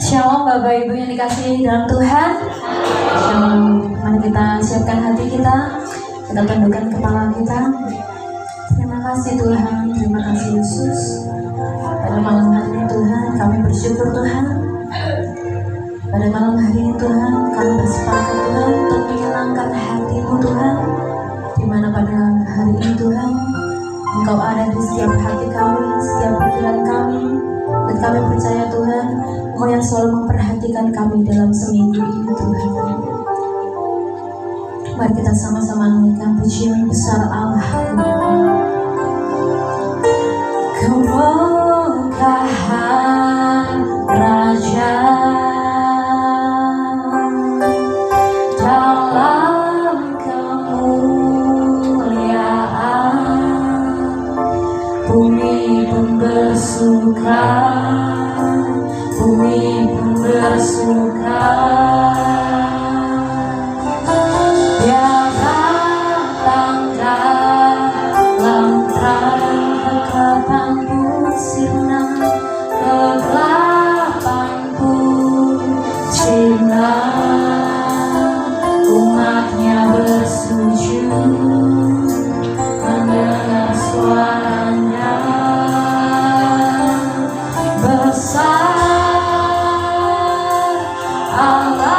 Shalom Bapak Ibu yang dikasihi dalam Tuhan. Shalom. Mari kita siapkan hati kita tundukkan kepala kita. Terima kasih Tuhan, terima kasih Yesus. Pada malam hari ini Tuhan, kami bersyukur Tuhan. Pada malam hari ini Tuhan, kami bersepakat Tuhan untuk menyenangkan hati-Mu Tuhan. Di mana pada hari ini Tuhan, Engkau ada di setiap hati kami, setiap pikiran kami. Dan kami percaya Tuhan, Engkau yang selalu memperhatikan kami dalam seminggu ini Tuhan. Mari kita sama-sama menyanyikan pujian besar Allah. Kemuliaan Raja dalam kemuliaan, bumi pun bersuka, bumi pun bersuka. Dia datang dalam kegelapan pun sirna, kegelapan pun sirna. Umatnya bersujud mendengar suaranya. Besar Allah.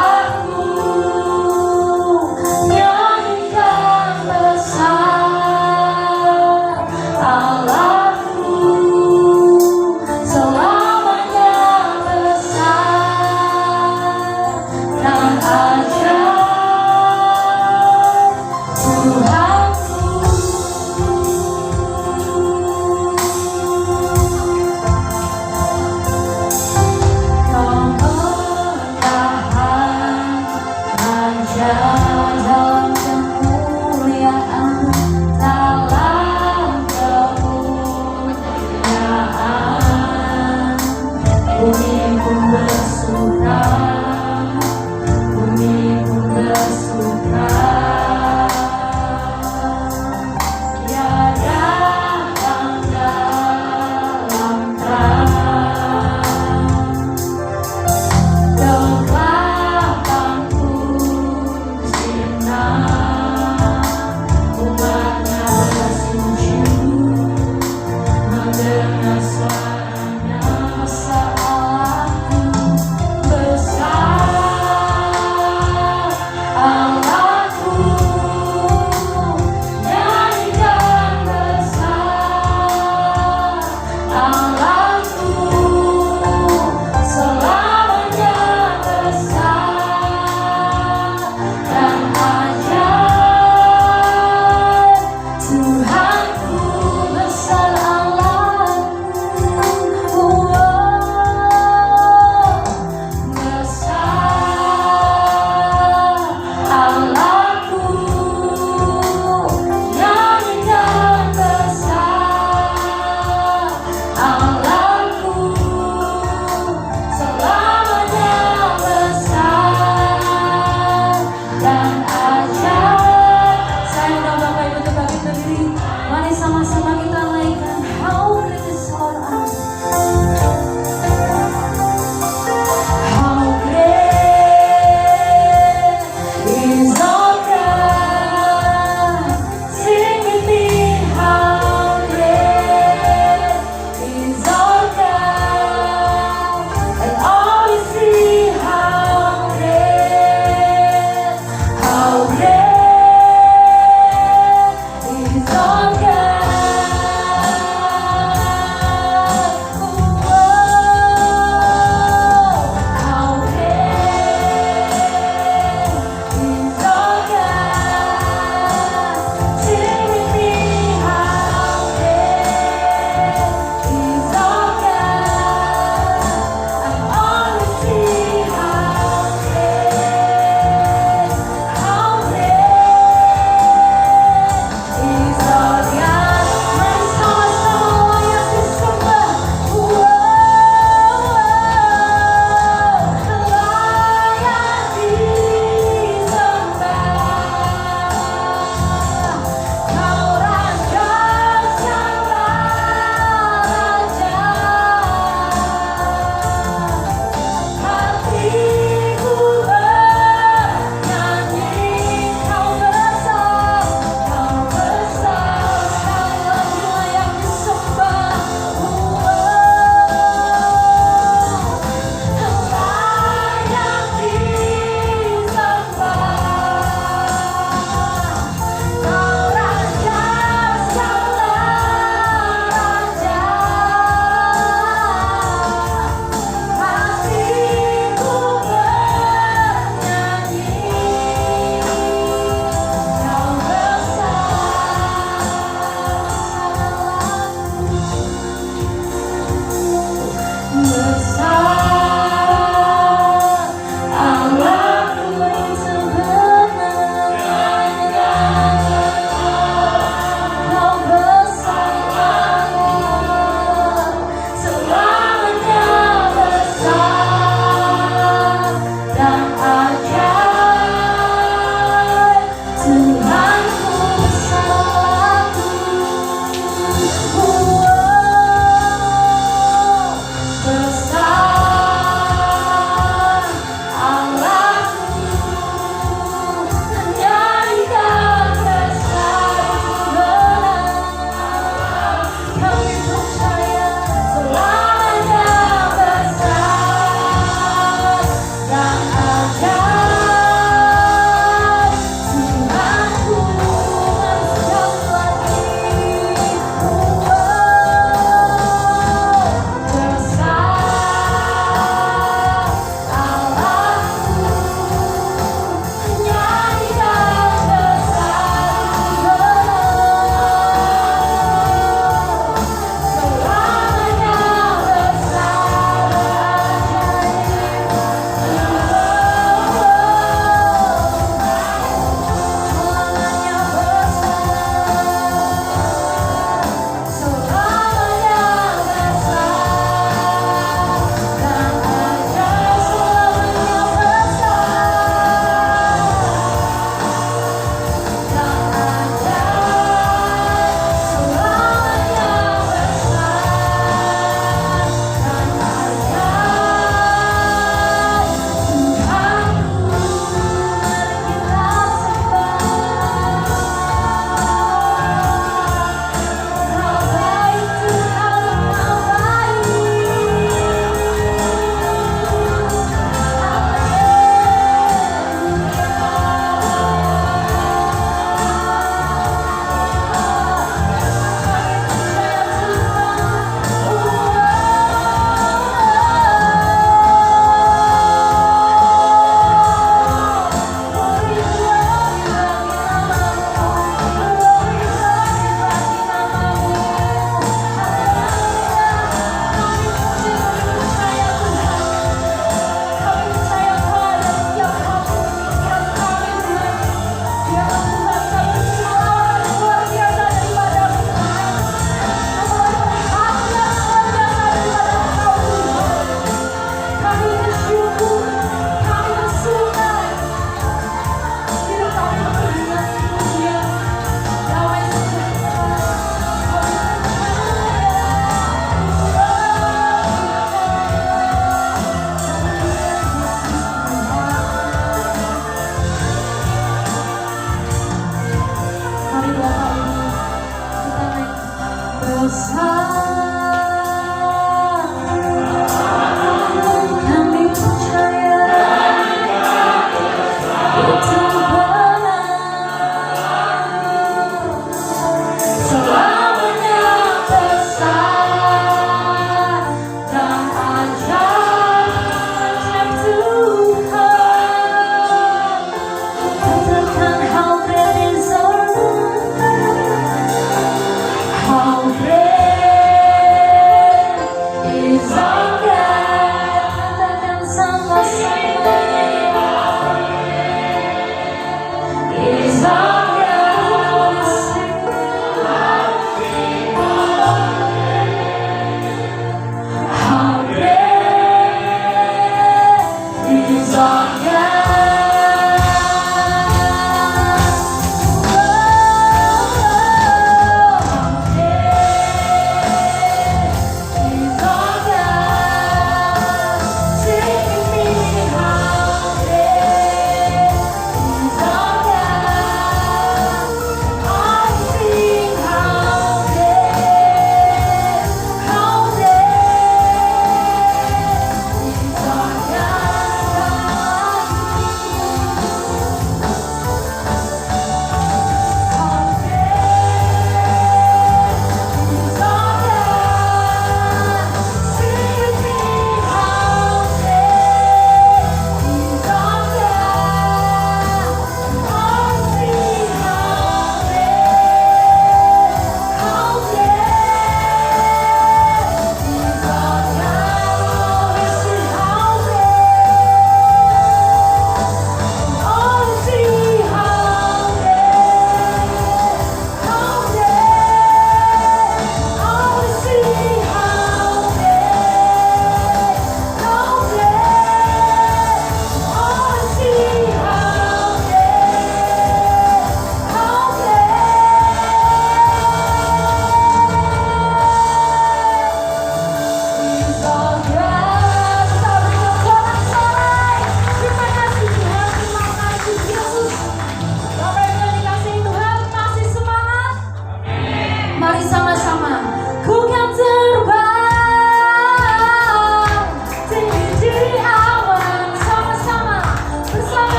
kuasa. Kami percaya itu benar. Selamanya besar dan ajaib Tuhan. Katakan how great is our God. How great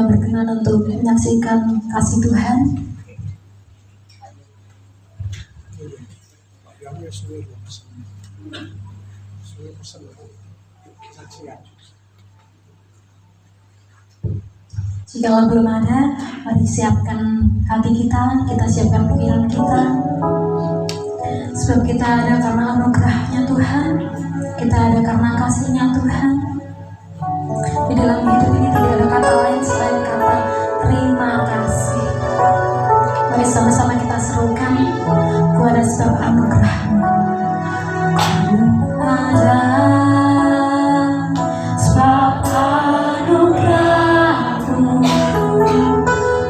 yang berkenan untuk menyaksikan kasih Tuhan. Jika belum ada, mari siapkan hati kita siapkan pikiran kita. Sebab kita ada karena anugerahnya Tuhan, kita ada karena kasihnya Tuhan. Di dalam hidup ini tidak ada kata lain selain kata terima kasih. Mari sama-sama kita serukan, ku ada sebab anugerahmu. Ku ada sebab anugerahmu.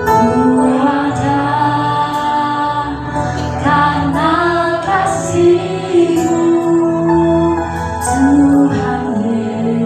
Ku ada karena kasihmu, Tuhan Yesus.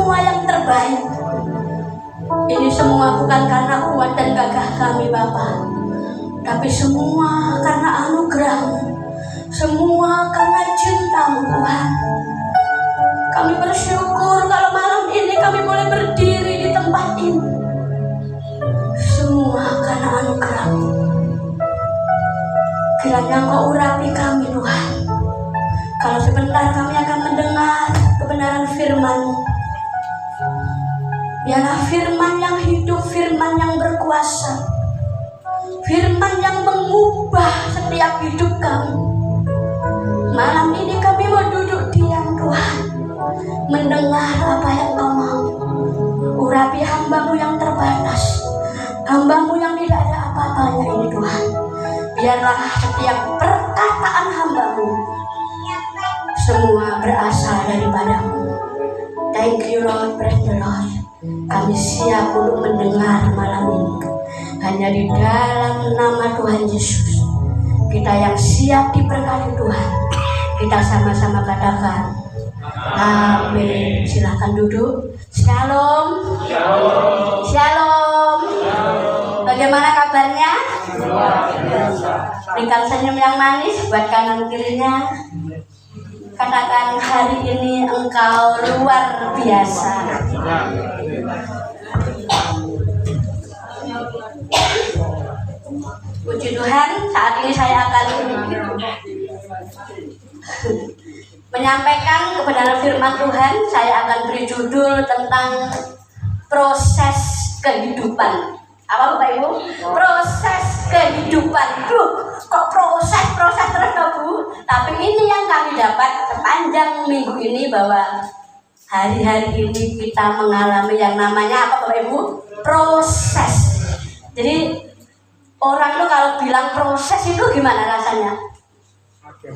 semua yang terbaik. Ini semua bukan karena kuat dan gagah kami Bapa, tapi semua karena anugerah-Mu, semua karena cinta-Mu Tuhan. Kami bersyukur kalau malam ini kami boleh berdiri di tempat ini. Semua karena anugerah-Mu. Kiranya Engkau urapi kami Tuhan. Kalau sebentar kami akan mendengar kebenaran firman-Mu. Biarlah firman yang hidup, firman yang berkuasa, firman yang mengubah setiap hidup kami. Malam ini kami mau duduk diam Tuhan, mendengar apa yang Kau mau. Urapi hamba-Mu yang terbatas, hamba-Mu yang tidak ada apa-apanya ini Tuhan. Biarlah setiap perkataan hamba-Mu semua berasal daripada-Mu. Thank you Lord, praise the Lord. Kami siap untuk mendengar malam ini. Hanya di dalam nama Tuhan Yesus kita yang siap diberkati Tuhan. Kita sama-sama katakan amin. Silahkan duduk. Shalom. Shalom. Shalom. Bagaimana kabarnya? Berikan senyum yang manis buat kanan kirinya. Katakan hari ini engkau luar biasa. Puji Tuhan, saat ini saya akan menyampaikan kebenaran firman Tuhan. Saya akan beri judul tentang proses kehidupan. Apa Bapak Ibu? Proses kehidupan. Kok proses terus Bu? Tapi ini yang kami dapat sepanjang minggu ini, bahwa hari-hari ini kita mengalami yang namanya apa Bapak Ibu? Proses. Jadi orang tuh kalau bilang proses itu gimana rasanya? Kaget.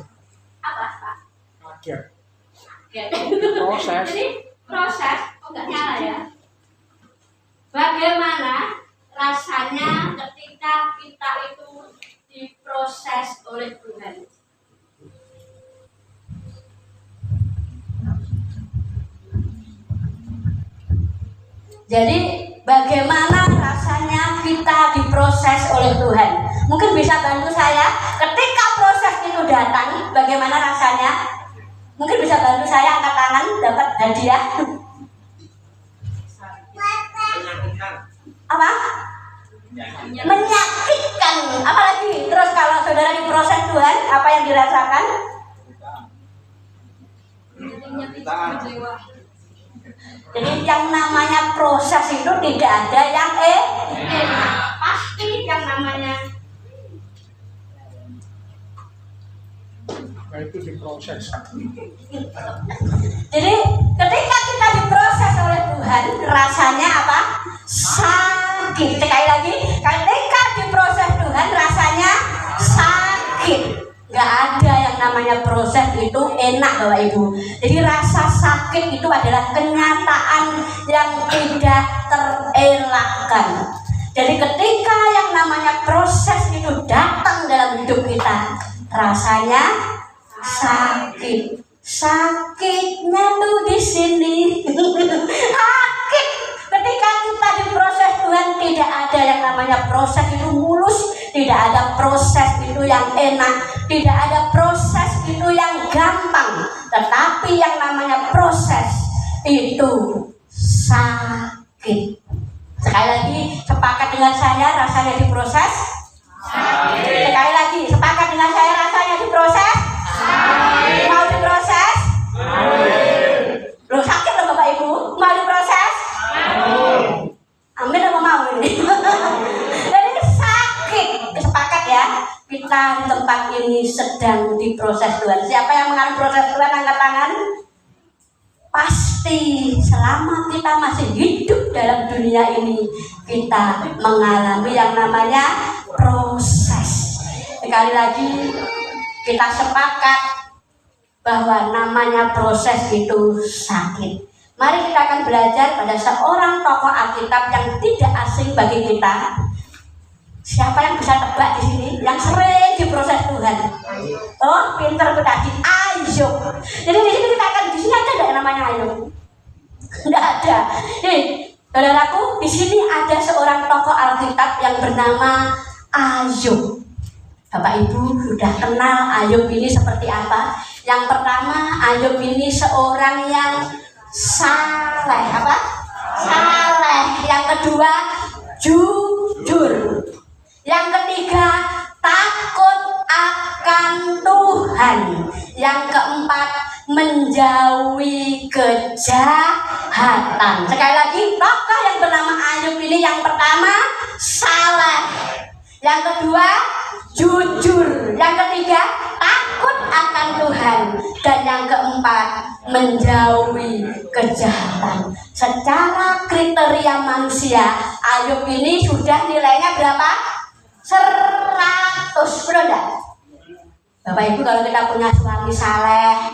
Apa Pak? Kaget. Proses. Jadi proses, kok nggak nyala ya? Bagaimana rasanya ketika kita itu diproses oleh Tuhan? Jadi bagaimana rasanya kita diproses oleh Tuhan? Mungkin bisa bantu saya ketika proses itu datang, bagaimana rasanya? Mungkin bisa bantu saya angkat tangan dapat hadiah. Apa? Menyakitkan. Apalagi terus kalau saudara diproses Tuhan, apa yang dirasakan? Jadi yang namanya proses itu tidak ada yang enak. Pasti yang namanya Itu diproses. Jadi ketika kita diproses oleh Tuhan, rasanya apa? Sakit. Sekali lagi, ketika diproses Tuhan rasanya sakit. Gak ada yang namanya proses itu enak Bapak Ibu. Jadi rasa sakit itu adalah kenyataan yang tidak terelakkan. Jadi ketika yang namanya proses itu datang dalam hidup kita, rasanya sakit. Sakitnya tuh di sini. Sakit. Ketika kita diproses Tuhan, tidak ada yang namanya proses itu mulus, tidak ada proses itu yang enak, tidak ada proses itu yang gampang, tetapi yang namanya proses itu sakit. Sekali lagi, sepakat dengan saya rasanya diproses? Sakit. Sekali lagi, sepakat dengan saya rasanya diproses? Sakit. Mau diproses? Loh, sakit loh Bapak Ibu, mau diproses? Amin apa mau ini? Jadi sakit. Sepakat ya, kita di tempat ini sedang diproses Tuhan. Siapa yang mengalami proses Tuhan angkat tangan? Pasti selama kita masih hidup dalam dunia ini, kita mengalami yang namanya proses. Sekali lagi kita sepakat bahwa namanya proses itu sakit. Mari kita akan belajar pada seorang tokoh Alkitab yang tidak asing bagi kita. Siapa yang bisa tebak di sini? Yang sering diproses Tuhan. Oh, pinter tadi. Ayub. Jadi di sini kita akan di sini ada yang namanya Ayub. Enggak ada. Saudaraku, di sini ada seorang tokoh Alkitab yang bernama Ayub. Bapak Ibu sudah kenal Ayub ini seperti apa? Yang pertama, Ayub ini seorang yang saleh. Apa? Saleh. Yang kedua, jujur. Yang ketiga, takut akan Tuhan. Yang keempat, menjauhi kejahatan. Sekali lagi, tokoh yang bernama Ayub ini yang pertama saleh, yang kedua jujur, yang ketiga takut akan Tuhan, dan yang keempat menjauhi kejahatan. Secara kriteria manusia, Ayub ini sudah nilainya berapa? 100, benar enggak? Bapak Ibu, kalau kita punya suami saleh,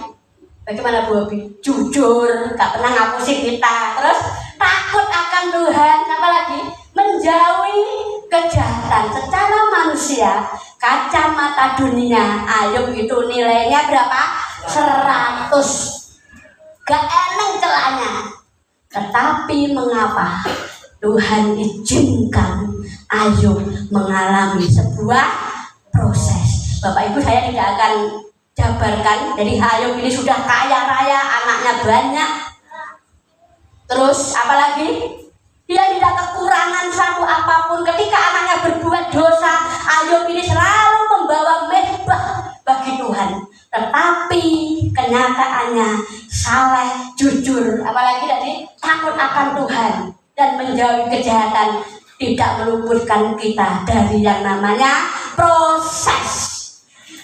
bagaimana Bu Obi? Jujur, gak pernah ngapusin kita, terus takut akan Tuhan, apalagi menjauhi kejahatan. Secara manusia, kacamata dunia, Ayub itu nilainya berapa? 100. Gak eneng celahnya. Tetapi mengapa Tuhan izinkan Ayub mengalami sebuah proses? Bapak Ibu, saya tidak akan jabarkan. Jadi Ayub ini sudah kaya raya, anaknya banyak. Terus apalagi? Dia tidak kekurangan satu apapun. Ketika anaknya berbuat dosa, Ayub ini selalu membawa mezbah bagi Tuhan. Tetapi kenyataannya saleh, jujur, apalagi tadi takut akan Tuhan dan menjauhi kejahatan, tidak meluputkan kita dari yang namanya proses.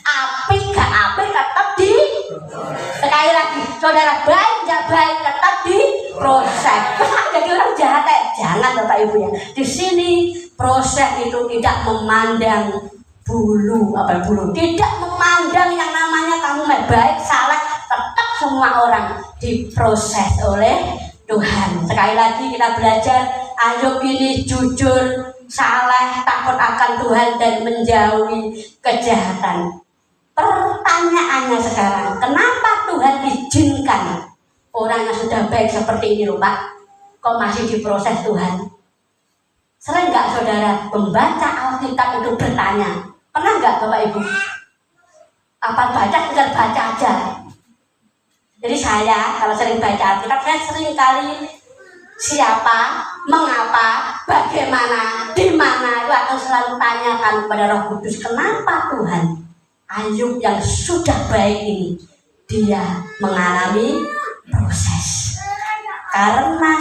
Apik gak apik tetap di, sekali lagi saudara, baik gak baik tetap di proses. Jadi orang jahat jangan Bapak Ibu ya. Di sini proses itu tidak memandang bulu, tidak memandang yang namanya kamu baik salah, tetap semua orang diproses oleh Tuhan. Sekali lagi kita belajar, Ayub ini jujur, saleh, takut akan Tuhan dan menjauhi kejahatan. Pertanyaannya sekarang, kenapa Tuhan izinkan orang yang sudah baik seperti ini loh Pak, kok masih diproses Tuhan? Sering nggak saudara membaca Alkitab itu bertanya? Pernah nggak Bapak Ibu? Apa baca sekedar baca aja? Jadi saya kalau sering baca Alkitab, saya sering kali siapa, mengapa, bagaimana, di mana itu akan selalu tanyakan kepada Roh Kudus, kenapa Tuhan Ayub yang sudah baik ini dia mengalami proses? Karena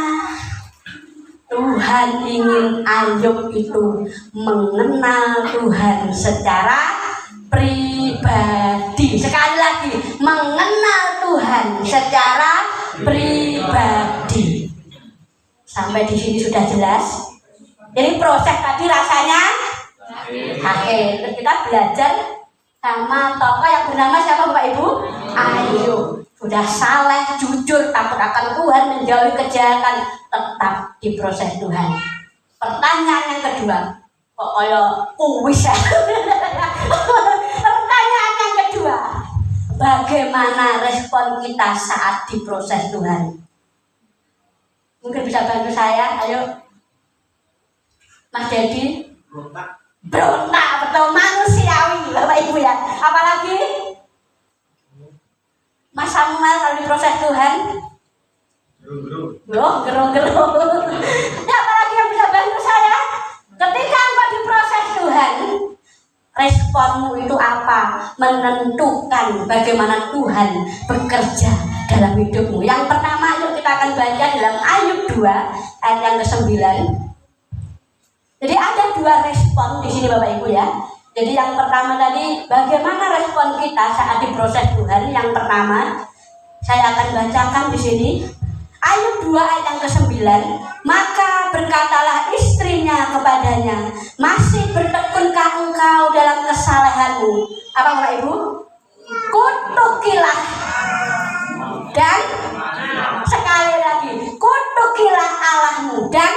Tuhan ingin Ayub itu mengenal Tuhan secara pribadi. Sekali lagi, mengenal Tuhan secara pribadi. Sampai di sini sudah jelas. Jadi proses tadi rasanya sakit. Kita belajar sama tokoh yang bernama siapa Bapak Ibu? Ayub. Sudah saleh, jujur, takut akan Tuhan, menjauhi kejahatan, tetap diproses Tuhan. Pertanyaan yang kedua, kok kayak kuis ya? Pertanyaan yang kedua, bagaimana respon kita saat diproses Tuhan? Mungkin bisa bantu saya, ayo Mas Dedi. Berontak, betul, manusiawi Bapak Ibu ya. Apalagi Mas Samuel kalau diproses Tuhan, gerung-gerung. Ya, apalagi yang bisa bantu saya? Ketika engkau diproses Tuhan, responmu itu apa? Menentukan bagaimana Tuhan bekerja dalam hidupmu. Yang pertama, yuk kita akan baca dalam Ayub 2 ayat yang ke-9. Jadi ada dua respon di sini Bapak Ibu ya. Jadi yang pertama tadi, bagaimana respon kita saat diproses Tuhan? Yang pertama, saya akan bacakan di sini Ayub 2 ayat yang ke-9. Maka berkatalah istrinya kepadanya, masih bertekunkah engkau dalam kesalehanmu? Apa Bapak Ibu? Kutukilah. Dan sekali lagi, kutukilah Allahmu dan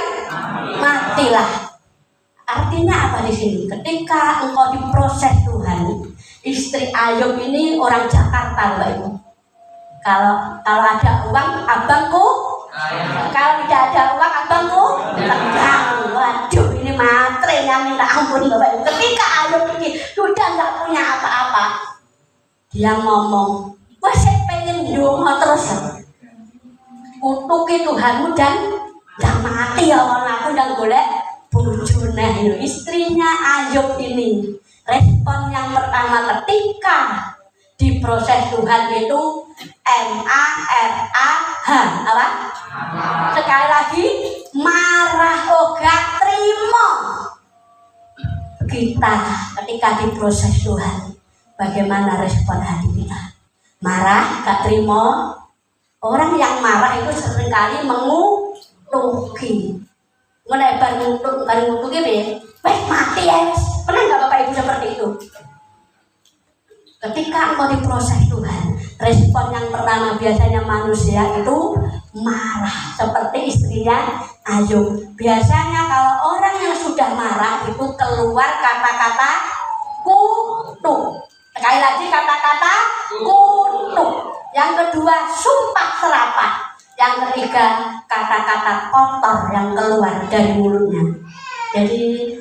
matilah. Artinya apa di sini? Ketika engkau diproses Tuhan, istri Ayub ini orang Jakarta, Bapak Ibu. Kalau ada uang, abangku ampun Bapak Ibu, ketika Ayub ini sudah nggak punya apa-apa, dia ngomong, wes pengen ndonga terus. Kutuki Tuhanmu dan mati ya kalau aku dan golek bojone. Istrinya Ayub ini respon yang pertama ketika diproses Tuhan itu MARAH, apa? Sekali lagi marah, gak terima. Kita ketika diproses Tuhan, bagaimana respon hati kita? Marah, gak terima. Orang yang marah itu seringkali mengutuki. Menebar ngutuki ya, mati ya. Pernah nggak Bapak Ibu seperti itu? Ketika engkau diproses Tuhan, respon yang pertama biasanya manusia itu marah, seperti istrinya Ayub. Biasanya kalau orang yang sudah marah itu keluar kata-kata kutuk. Sekali lagi kata-kata kutuk. Yang kedua sumpah serapah. Yang ketiga kata-kata kotor yang keluar dari mulutnya. Jadi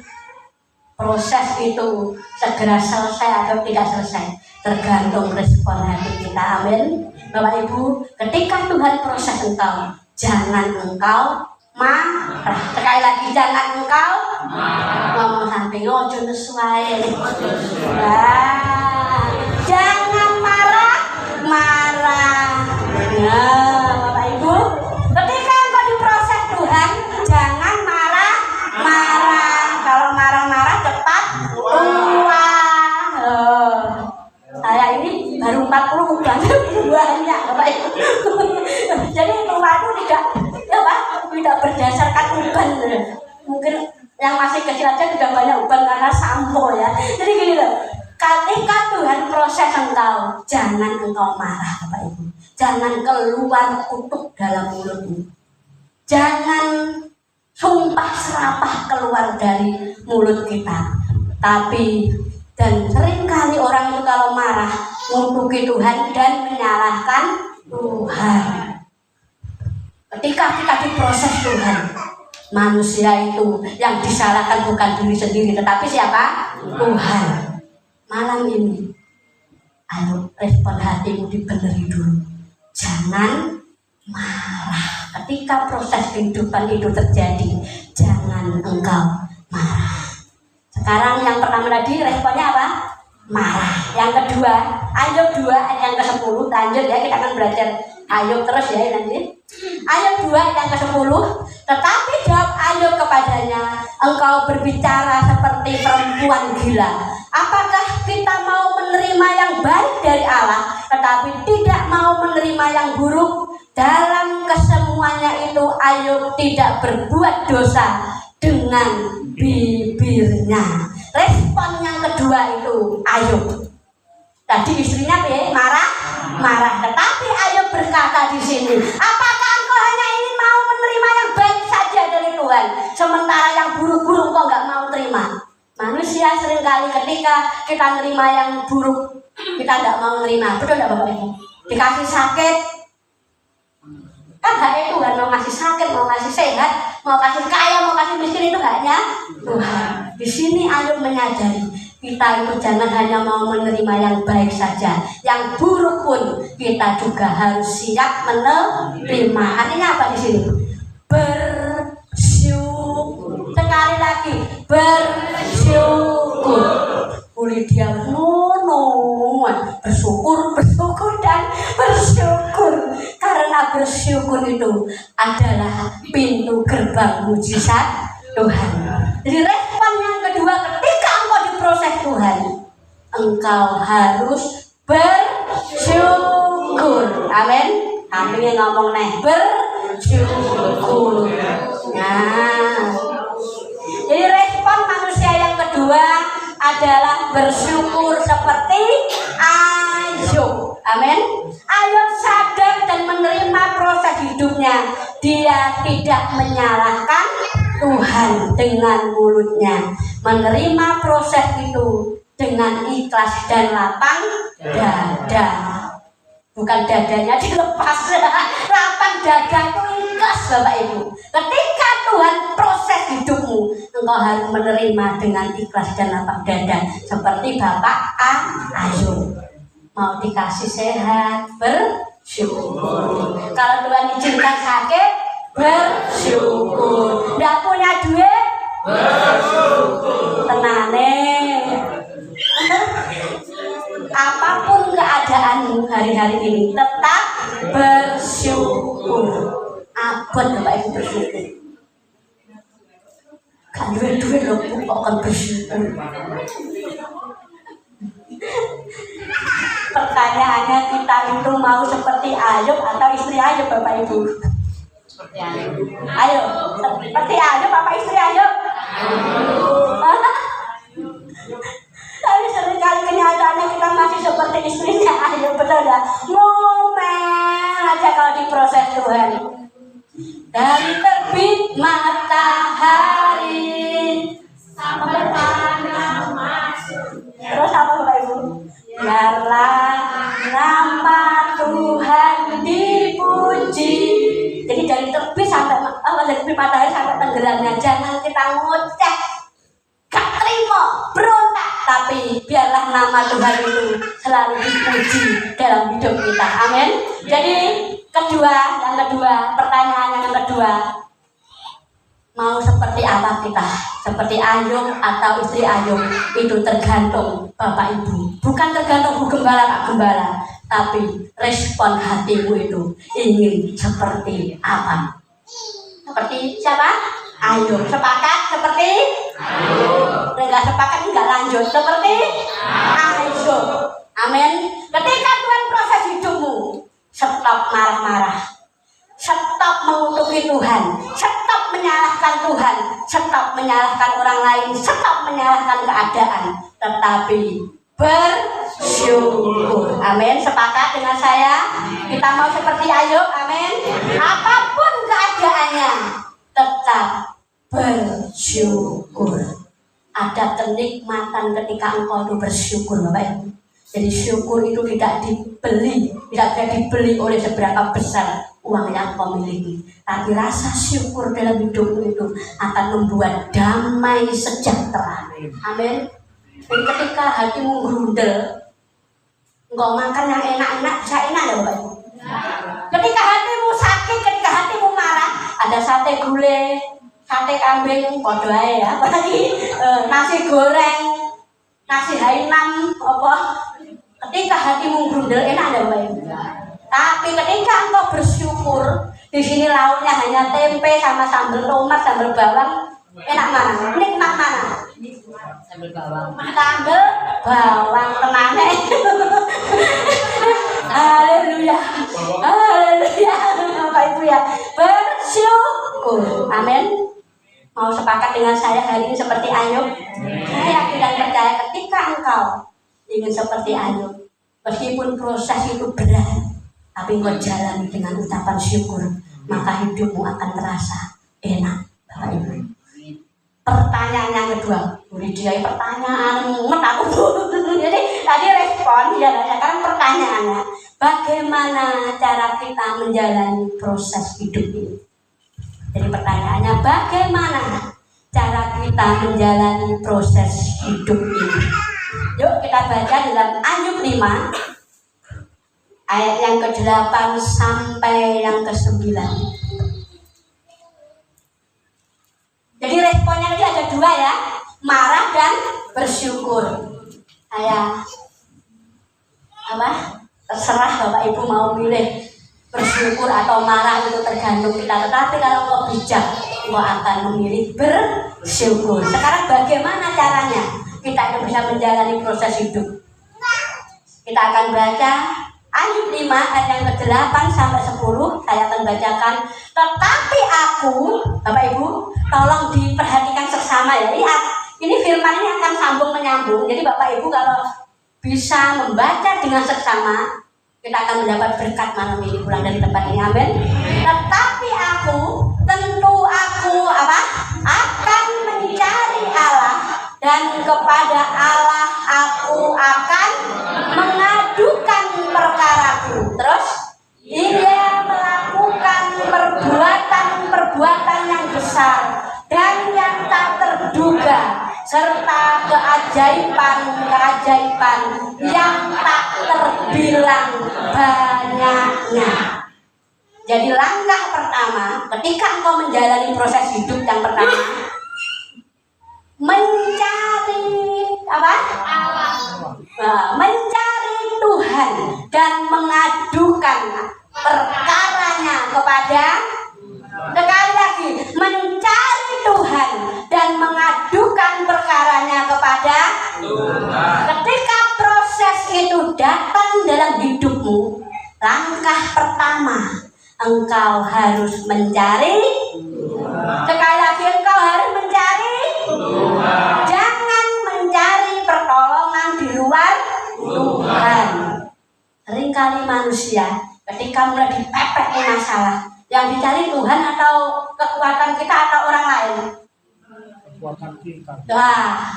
proses itu segera selesai atau tidak selesai tergantung respon hati kita. Amin. Bapak Ibu, ketika Tuhan proses engkau, jangan engkau marah. Sekali lagi jangan engkau ngomong samping ojo nesuai. Jangan marah. Nah, Bapak Ibu, ketika engkau diproses Tuhan, jangan marah. Kalau marah cepat tua. Saya ini baru 40 banyak Bapak Ibu. Jadi tua itu tidak berdasarkan uban. Mungkin yang masih kecil aja sudah banyak uban karena sampo ya. Jadi gini loh, ketika Tuhan proses engkau, jangan engkau marah Bapak Ibu. Jangan keluar kutuk dalam mulutmu. Jangan sumpah serapah keluar dari mulut kita. Tapi dan seringkali orang itu kalau marah ngutuki Tuhan dan menyalahkan Tuhan. Ketika kita diproses Tuhan, manusia itu yang disalahkan bukan diri sendiri, tetapi siapa? Tuhan. Malam ini, ayo respon hatimu dibeneri dulu. Jangan marah. Ketika proses kehidupan itu terjadi, jangan engkau marah. Sekarang yang pertama tadi responnya apa? Marah. Yang kedua, Ayub 2 ayat yang ke-10. Lanjut ya, kita akan belajar Ayub terus ya nanti. Ayub 2 ayat yang ke-10. Tetapi jawab Ayub kepadanya, engkau berbicara seperti perempuan gila. Apakah kita mau menerima yang baik dari Allah, tetapi tidak mau menerima yang buruk? Dalam kesemuanya itu Ayub tidak berbuat dosa dengan bibirnya. Respon yang kedua itu Ayub. Tadi istrinya marah. Tetapi Ayub berkata di sini, apakah engkau hanya ingin mau menerima yang baik saja dari Tuhan, sementara yang buruk-buruk kau nggak mau terima? Manusia seringkali ketika kita menerima yang buruk, kita nggak mau menerima. Betul nggak Bapak Ibu? Dikasih sakit, kan haknya Tuhan, mau ngasih sakit, mau ngasih sehat, mau kasih kaya, mau kasih miskin, itu haknya Tuhan. Di sini Ayub menyadari kita itu jangan hanya mau menerima yang baik saja, yang buruk pun kita juga harus siap menerima. Artinya apa di sini? Bersyukur. Sekali lagi, bersyukur. Boleh dia bersyukur dan bersyukur. Karena bersyukur itu adalah pintu gerbang mujizat Tuhan. Jadi respon yang kedua ketika engkau diproses Tuhan, engkau harus bersyukur. Amin. Amin ngomong nih, bersyukur. Nah, jadi respon manusia yang kedua adalah bersyukur seperti Ayub. Amin. Ayub sadar dan menerima proses hidupnya. Dia tidak menyalahkan Tuhan dengan mulutnya. Menerima proses itu dengan ikhlas dan lapang dada. Bukan dadanya dilepas, lapang dada itu ikhlas Bapak Ibu. Ketika Tuhan proses hidupmu, engkau harus menerima dengan ikhlas dan lapang dada seperti Bapak Ayub. Mau dikasih sehat, bersyukur. Kalau Tuhan izinkan sakit, bersyukur. Nggak punya duit, bersyukur. Tenane. Apapun keadaanmu hari-hari ini, tetap bersyukur. Abot Bapak Ibu bersyukur. Kan duit-duit loh, kok akan bersyukur. Pertanyaannya, kita itu mau seperti Ayub atau istri Ayub, Bapak Ibu? Seperti Ayub. Ayo, seperti Ayub apa istri Ayub? Tapi seringkali kenyataannya kita masih seperti istrinya Ayub, betul enggak? Ngomel aja kalau diproses Tuhan. Dari terbit matahari sampai panas masuk. Terus apa Bapak Ibu? Biarlah nama Tuhan dipuji. Jadi dari terbit sampai dari terbit matahari sampai tenggelamnya, jangan kita ngoceh, gak terima, berontak, tapi biarlah nama Tuhan itu selalu dipuji dalam hidup kita. Amin. Jadi yang kedua, pertanyaan yang kedua, mau seperti apa kita? Seperti Ayub atau istri Ayub? Itu tergantung Bapak Ibu. Bukan tergantung Bu Gembala, Pak Gembala, tapi respon hatimu itu ingin seperti apa? Seperti siapa? Ayub. Sepakat seperti Ayub. Enggak sepakat enggak lanjut seperti Ayub. Amin. Ketika Tuhan proses hidupmu, stop marah-marah, stop mengutuki Tuhan, stop menyalahkan Tuhan, stop menyalahkan orang lain, stop menyalahkan keadaan, tetapi bersyukur. Amin. Sepakat dengan saya? Kita mau seperti Ayub. Amin. Apapun keadaannya, tetap bersyukur. Ada kenikmatan ketika engkau itu bersyukur, Bapak Ibu. Jadi syukur itu tidak dibeli, tidak bisa dibeli oleh seberapa besar uang yang kau miliki. Tapi rasa syukur dalam hidupmu itu akan membuat damai sejahtera. Amin. Dan ketika hatimu grundel, engkau makan yang enak-enak, bisa enak ya Bapak Ibu? Ketika hatimu sakit, ketika hatimu marah, ada sate gulai, sate kambing, podo ae ya. Apalagi nasi goreng, nasi Hainam, apa? Ketika hatimu grundel, enak ada Bapak Ibu. Tapi ketika engkau bersyukur, di sini lauknya hanya tempe sama sambal tomat, sambal bawang, enak mana? Nikmat mana? Sambal bawang. Sambal bawang tenane. Haleluya. Haleluya. Bapak Ibu ya, bersyukur. Amin. Mau sepakat dengan saya hari ini seperti Ayub? Saya yakin dan percaya ketika engkau ingin seperti Ayub, meskipun proses itu berat, tapi engkau jalani dengan ucapan syukur, maka hidupmu akan terasa enak, Bapak Ibu. Pertanyaan yang kedua, Lydia, pertanyaan aku. Jadi tadi respon, ya sekarang pertanyaannya, bagaimana cara kita menjalani proses hidup ini? Jadi pertanyaannya, bagaimana cara kita menjalani proses hidup ini? Yuk kita baca dalam Ayub 5 ayat yang ke-8 sampai yang ke-9. Jadi responnya tadi ada dua ya, marah dan bersyukur. Saya terserah Bapak Ibu mau pilih bersyukur atau marah, itu tergantung kita. Tetapi kalau kau bijak, kau akan memilih bersyukur. Sekarang bagaimana caranya kita itu bisa menjalani proses hidup? Kita akan baca Ayub 5 ayat yang ke-8 sampai 10. Saya akan bacakan. Tetapi aku, Bapak Ibu, tolong diperhatikan seksama ya. Ini firman ini akan sambung menyambung. Jadi Bapak Ibu kalau bisa membaca dengan seksama, kita akan mendapat berkat malam ini pulang dari tempat ini. Amin. Tetapi tentu aku akan mencari Allah, dan kepada Allah aku akan mengadukan perkaraku. Terus Ia melakukan perbuatan yang besar dan yang tak terduga serta keajaiban-keajaiban yang tak terbilang banyaknya. Jadi langkah pertama ketika engkau menjalani proses hidup yang pertama, mencari apa? Mencari Tuhan dan mengadukan perkaranya kepada, sekali lagi, mencari Tuhan dan mengadukan perkaranya kepada Tuhan. Ketika proses itu datang dalam hidupmu, langkah pertama engkau harus mencari Tuhan. Sekali lagi, engkau harus mencari Tuhan. Jangan mencari pertolongan di luar Tuhan. Seringkali manusia ketika mulai dipepet masalah, yang dicari Tuhan atau kekuatan kita atau orang lain? Kekuatan kita. Wah,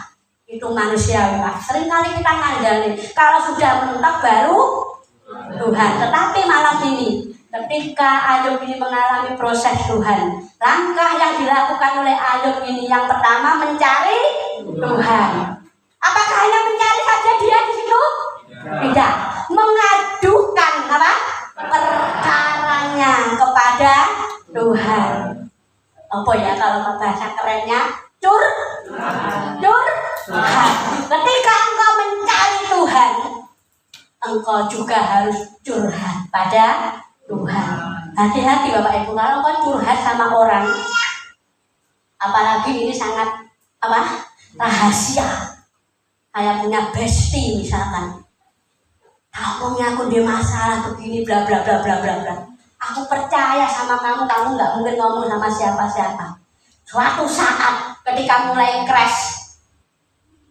itu manusia, Pak. Seringkali kita ngandalin kalau sudah mentok baru Tuhan. Tetapi malam ini ketika Ayub ini mengalami proses Tuhan, langkah yang dilakukan oleh Ayub ini yang pertama mencari Tuhan. Apakah hanya mencari saja dia di situ? Tidak. Mengadukan apa? Perkaranya kepada Tuhan. Apa ya kalau bahasa kerennya? Curhat. Ketika engkau mencari Tuhan, engkau juga harus curhat pada Tuhan. Hati-hati Bapak Ibu, kalau engkau curhat sama orang, apalagi ini sangat apa? Rahasia. Kayak punya bestie misalkan. Kamu ngaku dia masalah begini bla bla bla bla bla bla. Aku percaya sama kamu, kamu nggak mungkin ngomong sama siapa-siapa. Suatu saat ketika mulai crash,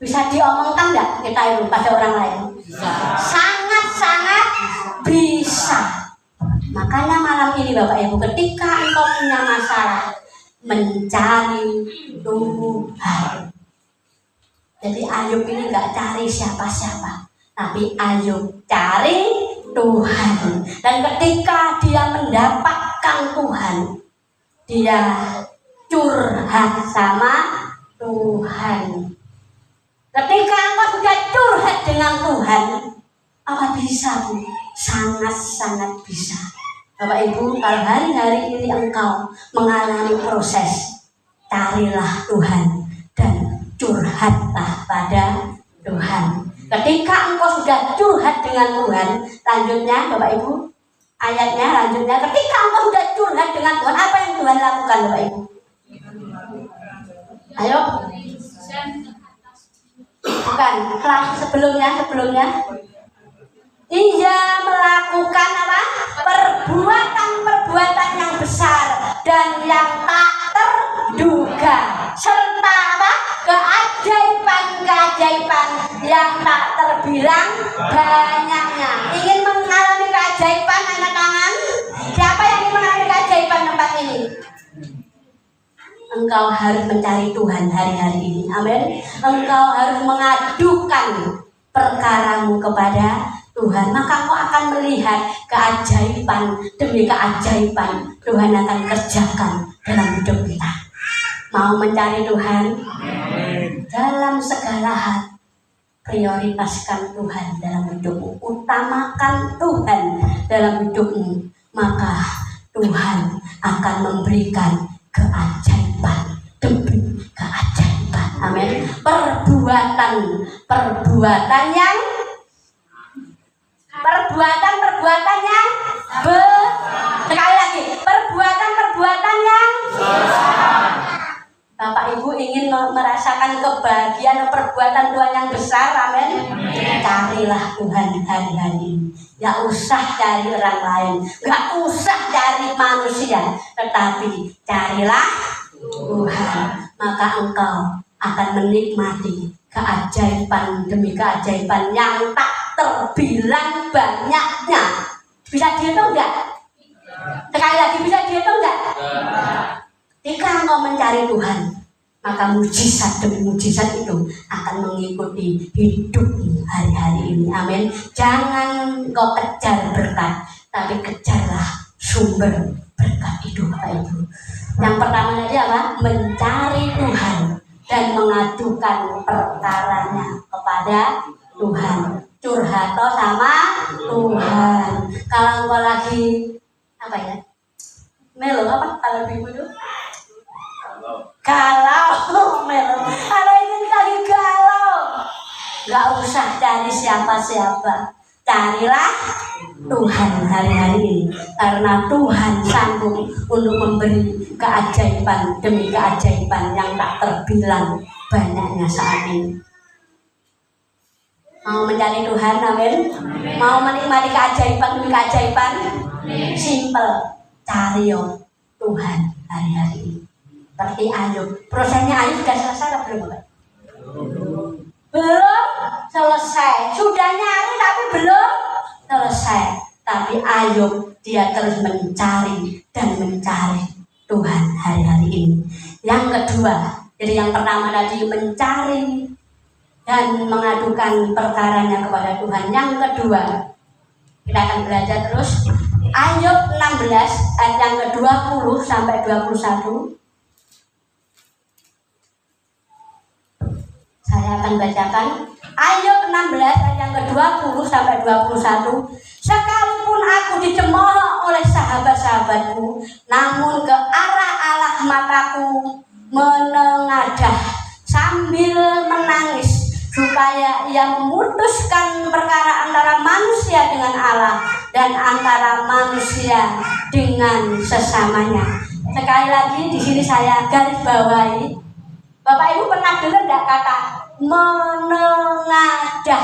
bisa diomongkan nggak kita itu pada orang lain? Sangat-sangat bisa. Makanya malam ini Bapak Ibu, ketika engkau punya masalah, mencari Tuhan. Jadi Ayub ini nggak cari siapa-siapa, tapi Ayub cari Tuhan. Dan ketika dia mendapatkan Tuhan, dia curhat sama Tuhan. Ketika engkau sudah curhat dengan Tuhan, apa bisa Bu? Sangat-sangat bisa. Bapak Ibu, kalau hari-hari ini engkau mengalami proses, carilah Tuhan dan curhatlah pada Tuhan. Ketika engkau sudah curhat dengan Tuhan, lanjutnya Bapak Ibu, ayatnya lanjutnya, ketika engkau sudah curhat dengan Tuhan, apa yang Tuhan lakukan Bapak Ibu? Ayo. Bukan, sebelumnya. Ia melakukan apa? Perbuatan yang besar dan yang tak terduga, serta apa? Keajaiban yang tak terbilang banyaknya. Ingin mengalami keajaiban, angkat tangan. Siapa yang ingin mengalami keajaiban tempat ini? Engkau harus mencari Tuhan hari-hari ini. Amin. Engkau harus mengadukan perkaramu kepada Tuhan, maka engkau akan melihat keajaiban demi keajaiban Tuhan akan kerjakan dalam hidup kita. Mau mencari Tuhan? Dalam segala hal, prioritaskan Tuhan dalam hidupmu. Utamakan Tuhan dalam hidupmu, maka Tuhan akan memberikan keajaiban demi keajaiban. Amin. Perbuatan yang sekali lagi, perbuatan yang Bapak Ibu ingin merasakan kebahagiaan perbuatan Tuhan yang besar, amin. Carilah Tuhan hari-hari ini. Gak usah cari orang lain, gak usah cari manusia, tetapi carilah Tuhan. Maka engkau akan menikmati keajaiban demi keajaiban yang tak terbilang banyaknya. Bisa dihitung enggak? Sekali lagi, bisa dihitung enggak? Jika engkau mencari Tuhan, maka mujizat demi mujizat itu akan mengikuti hidupmu hari-hari ini. Amin. Jangan engkau kejar berkat, tapi kejarlah sumber berkat itu, Bapak Ibu. Yang pertama tadi apa? Mencari Tuhan dan mengadukan perkaranya kepada Tuhan. Curhat sama Tuhan. Kalau engkau lagi apa ya? Melo apa kalau ibu itu? Galau, melo. Kalau ini lagi galau, nggak usah cari siapa-siapa. Carilah Tuhan hari-hari ini, karena Tuhan sanggup untuk memberi keajaiban demi keajaiban yang tak terbilang banyaknya saat ini. Mau mencari Tuhan, amin. Mau menikmati keajaiban demi keajaiban, simple, cari Tuhan hari-hari ini. Seperti Ayub, prosesnya Ayub sudah selesai atau belum? Belum selesai, sudah nyari tapi belum selesai. Tapi Ayub dia terus mencari dan mencari Tuhan hari-hari ini. Yang kedua, jadi yang pertama tadi mencari dan mengadukan perkaranya kepada Tuhan. Yang kedua, kita akan belajar terus Ayub 16 ayat yang ke-20 sampai 21. Saya akan bacakan Ayub 16 ayat yang ke-20 sampai 21. Sekalipun aku dicemooh oleh sahabat-sahabatku, namun ke arah Allah mataku menengadah sambil menangis, supaya ia memutuskan perkara antara manusia dengan Allah dan antara manusia dengan sesamanya. Sekali lagi di sini saya garis bawahi. Bapak Ibu pernah dengar enggak kata menengadah?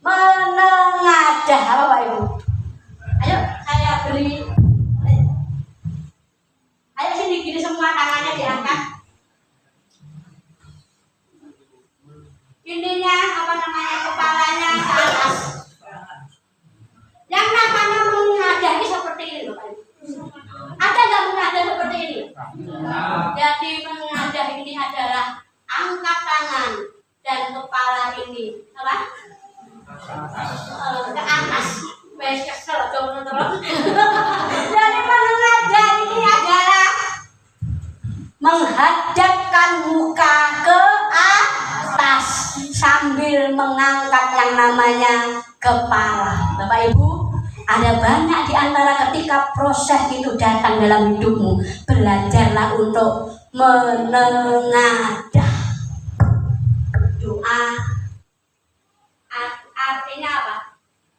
Menengadah apa Bapak Ibu? Ayo saya beri. Ayo sini gini semua tangannya diangkat. Ininya apa namanya, kepalanya ke atas. Yang namanya mengadah ini seperti ini Bapak Ibu. Ada nggak mengadah seperti ini? Jadi mengadah ini adalah angkat tangan dan kepala ini apa? Ke atas. Wes kesel dong tolong. Jadi mengadah ini adalah menghadapkan muka ke atas sambil mengangkat yang namanya kepala. Bapak Ibu, ada banyak di antara ketika proses itu datang dalam hidupmu, belajarlah untuk menengadah. Doa artinya apa?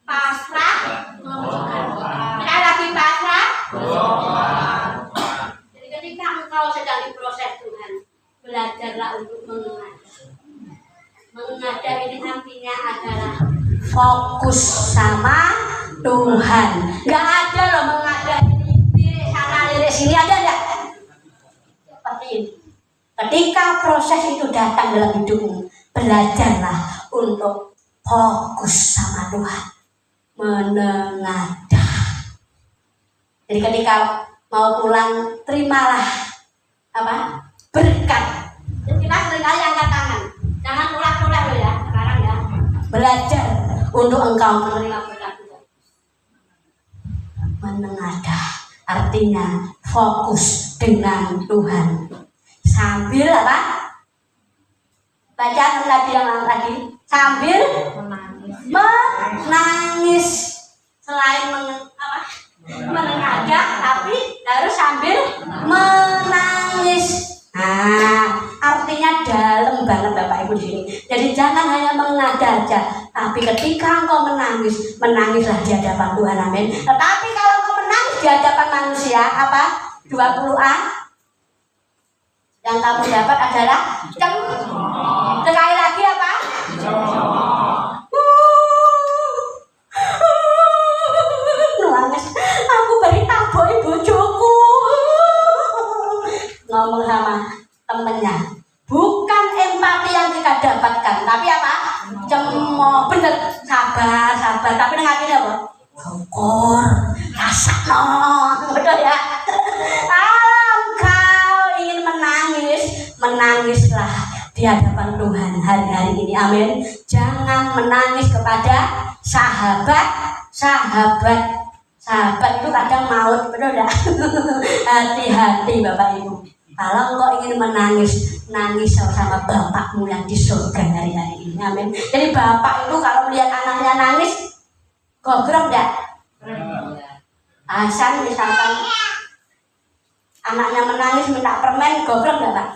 Pasrah. Sekali lagi pasrah. Jadi ketika engkau sedang diproses Tuhan, belajarlah untuk menengadah. Mengadah ini artinya adalah fokus sama Tuhan. Gak ada loh mengadah ini lirik sana lirik sini, ada enggak? Seperti ini. Ketika proses itu datang dalam hidupmu, belajarlah untuk fokus sama Tuhan. Menengadah. Jadi ketika mau pulang, terimalah apa? Berkat. Jadi kita seringkali angkat tangan. Jangan pulang-pulang loh ya, sekarang ya. Belajar untuk engkau menerima berkat Tuhan. Menengadah artinya fokus dengan Tuhan. Sambil apa? Baca tadi yang tadi. Sambil menangis. Selain menengadah, tapi harus sambil menangis. Nah, artinya dalam banget Bapak Ibu di sini. Jadi jangan hanya mengadah aja, tapi ketika engkau menangis, menangislah di hadapan Tuhan, amin. Tetapi kalau engkau menangis di hadapan manusia, apa? 20A yang kamu dapat adalah sekali lagi apa? Nangis. Aku beri tabok ibu bojoku. Ngomong sama temennya, bukan empati yang kita dapatkan, tapi apa? Cemooh, bener, sabar, tapi dengan ini apa? Syukur, rasakno, betul ya? Kalau engkau ingin menangis, menangislah di hadapan Tuhan hari-hari ini, amin. Jangan menangis kepada sahabat itu kadang maut, betul ya? Hati-hati Bapak Ibu. Kalau engkau ingin menangis, nangis sama bapakmu yang di surga hari-hari ini. Amin. Jadi bapak itu kalau melihat anaknya nangis, gogrok enggak? Hasan misalkan anaknya menangis minta permen, gogrok enggak Pak?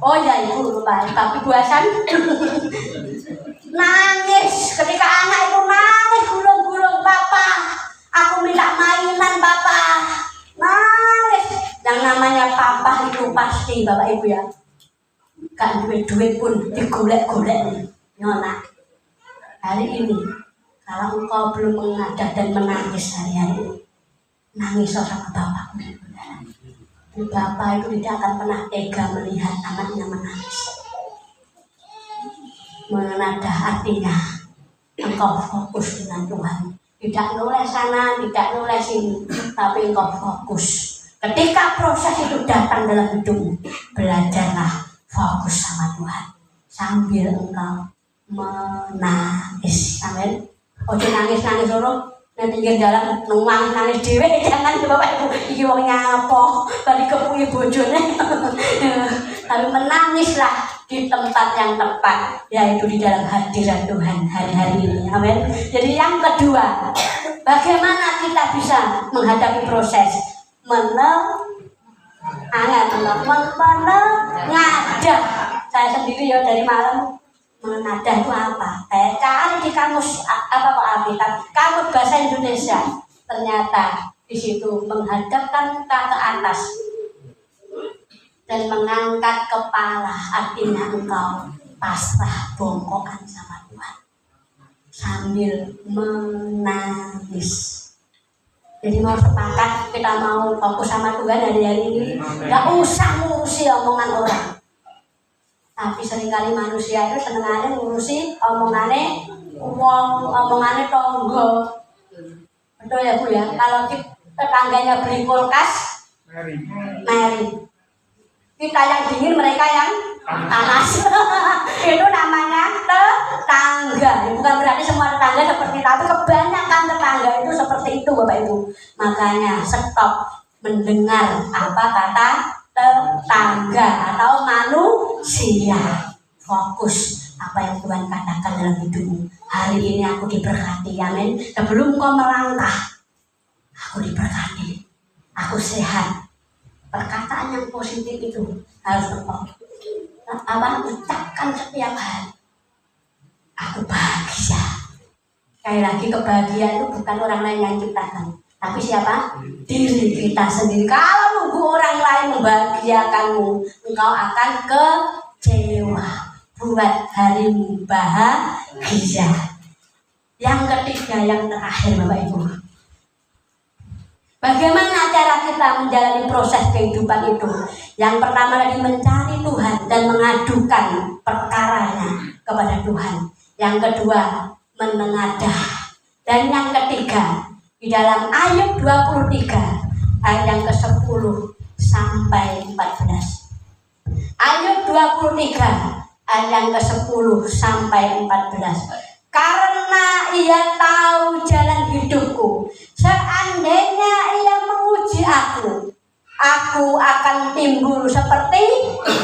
Oh ya ibu lupa, tapi Bu Hasan nangis ketika anak itu nangis gulung-gulung, papa aku minta mainan papa, nangis. Yang namanya papa itu pasti bapak ibu ya, gak duit pun digolek-golek nyona. Hari ini kalau engkau belum mengadah dan menangis hari-hari ini, nangis sama bapakmu. Bapak itu tidak akan pernah tega melihat anaknya menangis. Menadah hatinya, engkau fokus dengan Tuhan. Tidak noleh sana, tidak noleh sini, tapi engkau fokus. Ketika proses itu datang dalam hidupmu, belajarlah fokus sama Tuhan sambil engkau menangis. Amin. Ojo nangis-nangis loro nek pinggir jalan nuwang nangis dhewe, jangan Bapak Ibu. Iki wong nyapo, tadi kepuki bojone. Tapi menangislah di tempat yang tepat, yaitu di dalam hadirat Tuhan hari-hari ini. Amin. Jadi yang kedua, bagaimana kita bisa menghadapi proses mengadah. Saya sendiri ya dari malam menadah itu apa? Saya cari di kamus apa Pak Alkitab, kamus bahasa Indonesia. Ternyata di situ menghadapkan ke atas dan mengangkat kepala, artinya engkau pasrah bongkokan sama Tuhan sambil menangis. Jadi mau sepakat kita mau fokus sama Tuhan hari-hari ini, gak usah ngurusi omongan orang. Tapi seringkali manusia itu senengane ngurusi omongane uang, omongane tonggo. Betul ya Bu ya? Kalau tetangganya beli kulkas, meri. Kita yang dingin, mereka yang panas. Itu namanya tetangga. Bukan berarti semua tetangga seperti itu, tapi kebanyakan tetangga itu seperti itu Bapak Ibu. Makanya stop mendengar apa kata tetangga atau manusia. Fokus apa yang Tuhan katakan dalam hidupmu. Hari ini aku diberkati, amin. Sebelum kau melangkah, aku diberkati, aku sehat. Perkataan yang positif itu harus engkau ucapkan setiap hari. Aku bahagia. Sekali lagi, kebahagiaan itu bukan orang lain yang ciptakan, tapi siapa? Diri kita sendiri. Kalau nunggu orang lain membahagiakanmu, engkau akan kecewa. Buat harimu bahagia. Yang ketiga, yang terakhir Bapak Ibu, bagaimana cara kita menjalani proses kehidupan itu? Yang pertama tadi mencari Tuhan dan mengadukan perkaranya kepada Tuhan. Yang kedua, menengadah. Dan yang ketiga, di dalam Ayub 23 ayat yang ke-10 sampai 14. Ayub 23 ayat yang ke-10 sampai 14. Karena ia tahu jalan hidupku, seandainya ia menguji aku, aku akan timbul seperti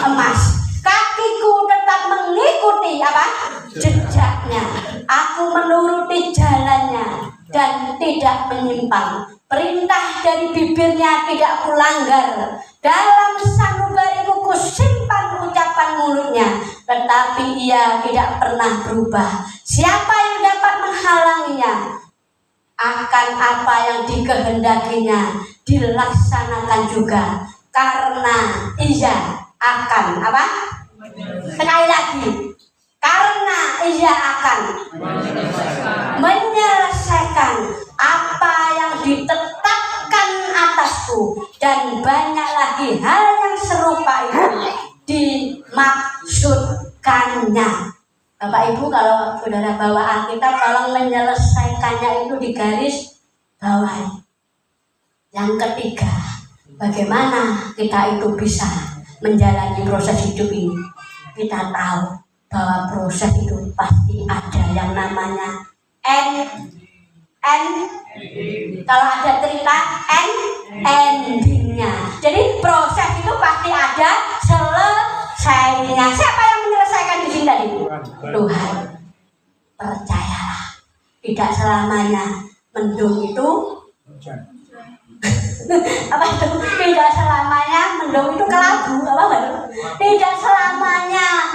emas. Kakiku tetap mengikuti apa? Jejaknya. Aku menuruti jalannya dan tidak menyimpang. Perintah dari bibirnya tidak kulanggar. Dalam sanubariku kusimpan ucapan mulutnya, tetapi ia tidak pernah berubah. Siapa yang dapat menghalanginya? Akan apa yang dikehendakinya dilaksanakan juga, karena ia akan apa? Sekali lagi, karena ia akan menyelesaikan apa yang ditetapkan atasku, dan banyak lagi hal yang serupa itu dimaksudkannya. Bapak Ibu, kalau saudara bawa Alkitab, tolong menyelesaikannya itu digaris bawahi. Yang ketiga, bagaimana kita itu bisa menjalani proses hidup ini? Kita tahu bahwa proses itu pasti ada yang namanya kalau ada cerita endingnya. Jadi proses itu pasti ada Tuhan. Percayalah, tidak selamanya mendung itu apa itu? Tidak selamanya mendung itu kelabu, apa betul? Tidak selamanya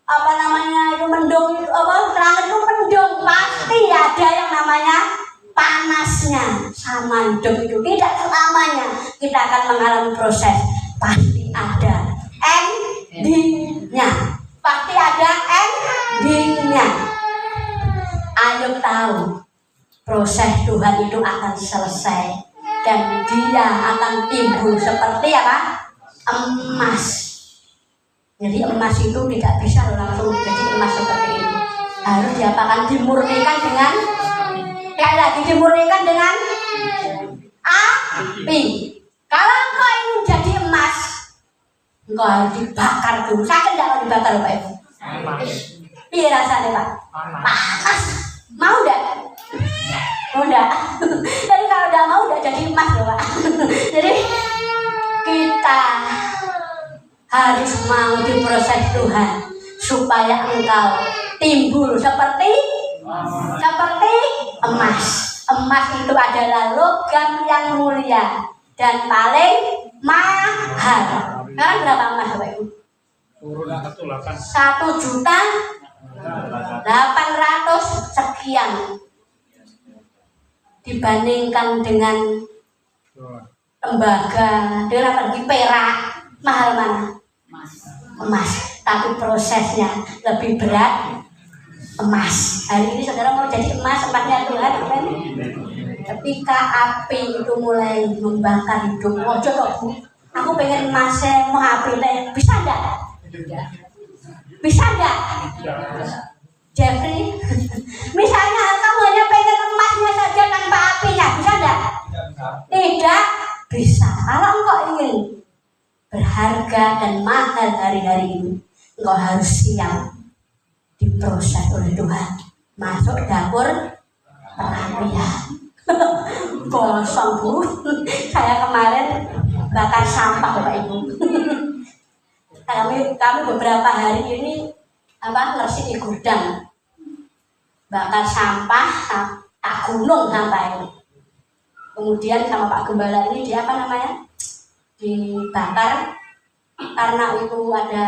apa namanya itu mendung itu apa terang itu mendung, pasti ada yang namanya panasnya. Sama hidup itu tidak selamanya kita akan mengalami proses, pasti ada endingnya, pasti ada endingnya. Ayo tahu proses Tuhan itu akan selesai dan dia akan timbul seperti apa? Emas. Jadi emas itu tidak bisa langsung jadi emas seperti ini. Harus diapakan? Dimurnikan dengan kayak lagi dimurnikan dengan api. Kalau engkau ingin jadi emas, engkau harus dibakar dulu. Sakit tidak kalau dibakar Pak Ibu? Iya rasanya Pak? Panas. Mau enggak? Mau enggak? Jadi kalau enggak mau enggak jadi emas loh Pak. Jadi kita harus mau diproses Tuhan supaya engkau timbul seperti emas. Emas itu adalah logam yang mulia dan paling mahal. Sekarang berapa emas Bapak Ibu? 1.800.000 sekian dibandingkan dengan tembaga, dengan apa lagi perak, mahal mana? Emas. Tapi prosesnya lebih berat emas. Hari ini saudara mau jadi emas, emasnya Tuhan kan? Ketika api itu mulai membakar hidup, ojo kok Bu, aku pengen emasnya mau api deh, bisa enggak? Bisa enggak? Jeffrey, misalnya kamu hanya pengen emasnya saja tanpa apinya, bisa enggak? Tidak bisa. Kalau engkau ingin berharga dan mahal hari-hari ini, engkau harus siap diproses oleh Tuhan. Masuk dapur perapian. Kosong Bu. Saya kemarin bakar sampah Bapak Ibu. kami beberapa hari ini ngersih di gudang, bakar sampah tak gunung sampai. Kemudian sama Pak Gembala ini dia dibakar karena itu ada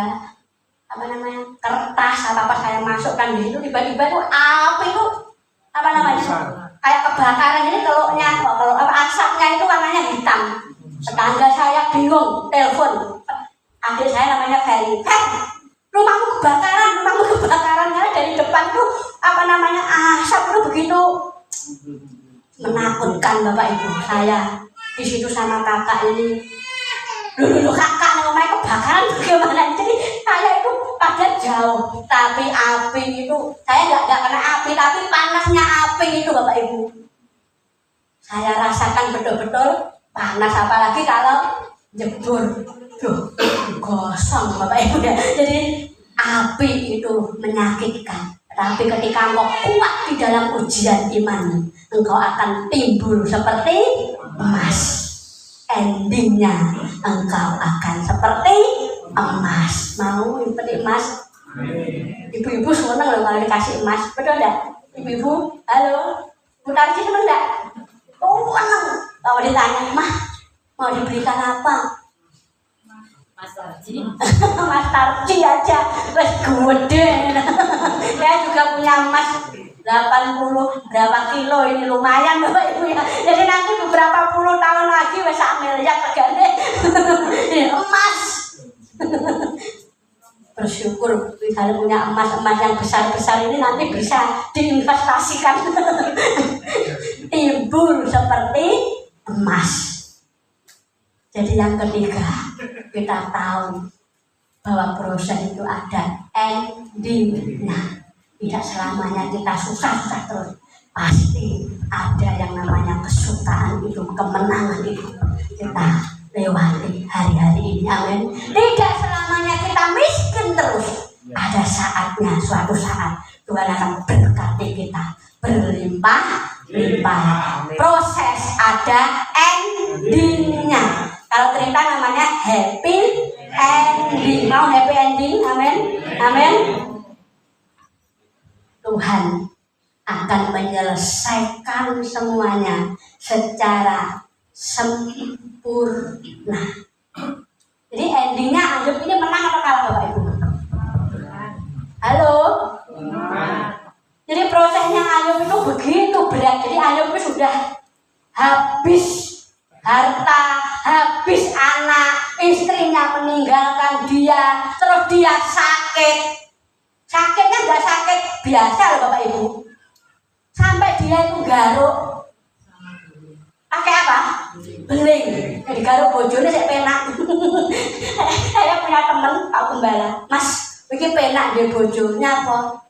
kertas apa saya masukkan di situ, tiba-tiba itu api itu kayak kebakaran. Ini kalau asapnya itu warnanya hitam. Tetangga saya bingung, telepon adik saya namanya Ferry, rumahmu kebakaran karena dari depan tuh asap itu begitu menakutkan Bapak Ibu. Saya di situ sama kakak ini, dulu kakak namanya kebakaran bagaimana. Jadi saya itu pada jauh, tapi api itu saya nggak kena api, tapi panasnya api itu Bapak Ibu saya rasakan betul-betul panas, apalagi kalau jebur, gosong Bapak Ibu ya. Jadi api itu menyakitkan, tapi ketika engkau kuat di dalam ujian iman, engkau akan timbul seperti emas. Endingnya engkau akan seperti emas. Mau seperti emas? Ibu-ibu seneng loh kalau dikasih emas, betul enggak? Ibu-ibu, halo, Bu Tarji seneng enggak? Seneng. Kalau ditanya, Mah, mau diberikan apa? Mas Tarji. Mas Tarji aja, wes gede. Saya juga punya emas 80 berapa kilo, ini lumayan Bapak Ibu ya. Jadi nanti beberapa puluh tahun lagi wes 1 miliar regane. Emas. Bersyukur kalau punya emas-emas yang besar-besar ini nanti bisa diinvestasikan. Timbul seperti emas. Jadi yang ketiga, kita tahu bahwa proses itu ada endingnya. Tidak selamanya kita susah-susah terus. Pasti ada yang namanya kesukaan itu, kemenangan itu kita lewati hari-hari ini. Amin. Tidak selamanya kita miskin terus. Ada saatnya, suatu saat Tuhan akan berkati kita berlimpah-limpah. Proses ada endingnya. Kalau cerita namanya happy ending. Mau happy ending? Amin. Amin. menyelesaikan semuanya secara sempurna. Jadi endingnya Ayub ini menang atau kalah Bapak Ibu? Halo? Jadi prosesnya Ayub itu begitu berat. Jadi Ayub itu sudah habis harta, habis anak, istrinya meninggalkan dia, terus dia sakit. Sakitnya nggak sakit biasa loh Bapak Ibu. Sampai dia itu garuk. Pakai apa? Beling. Jadi garuk bojone saya penak. Saya punya temen Pak Gembala. Mas, iki penak dia bojonya apa?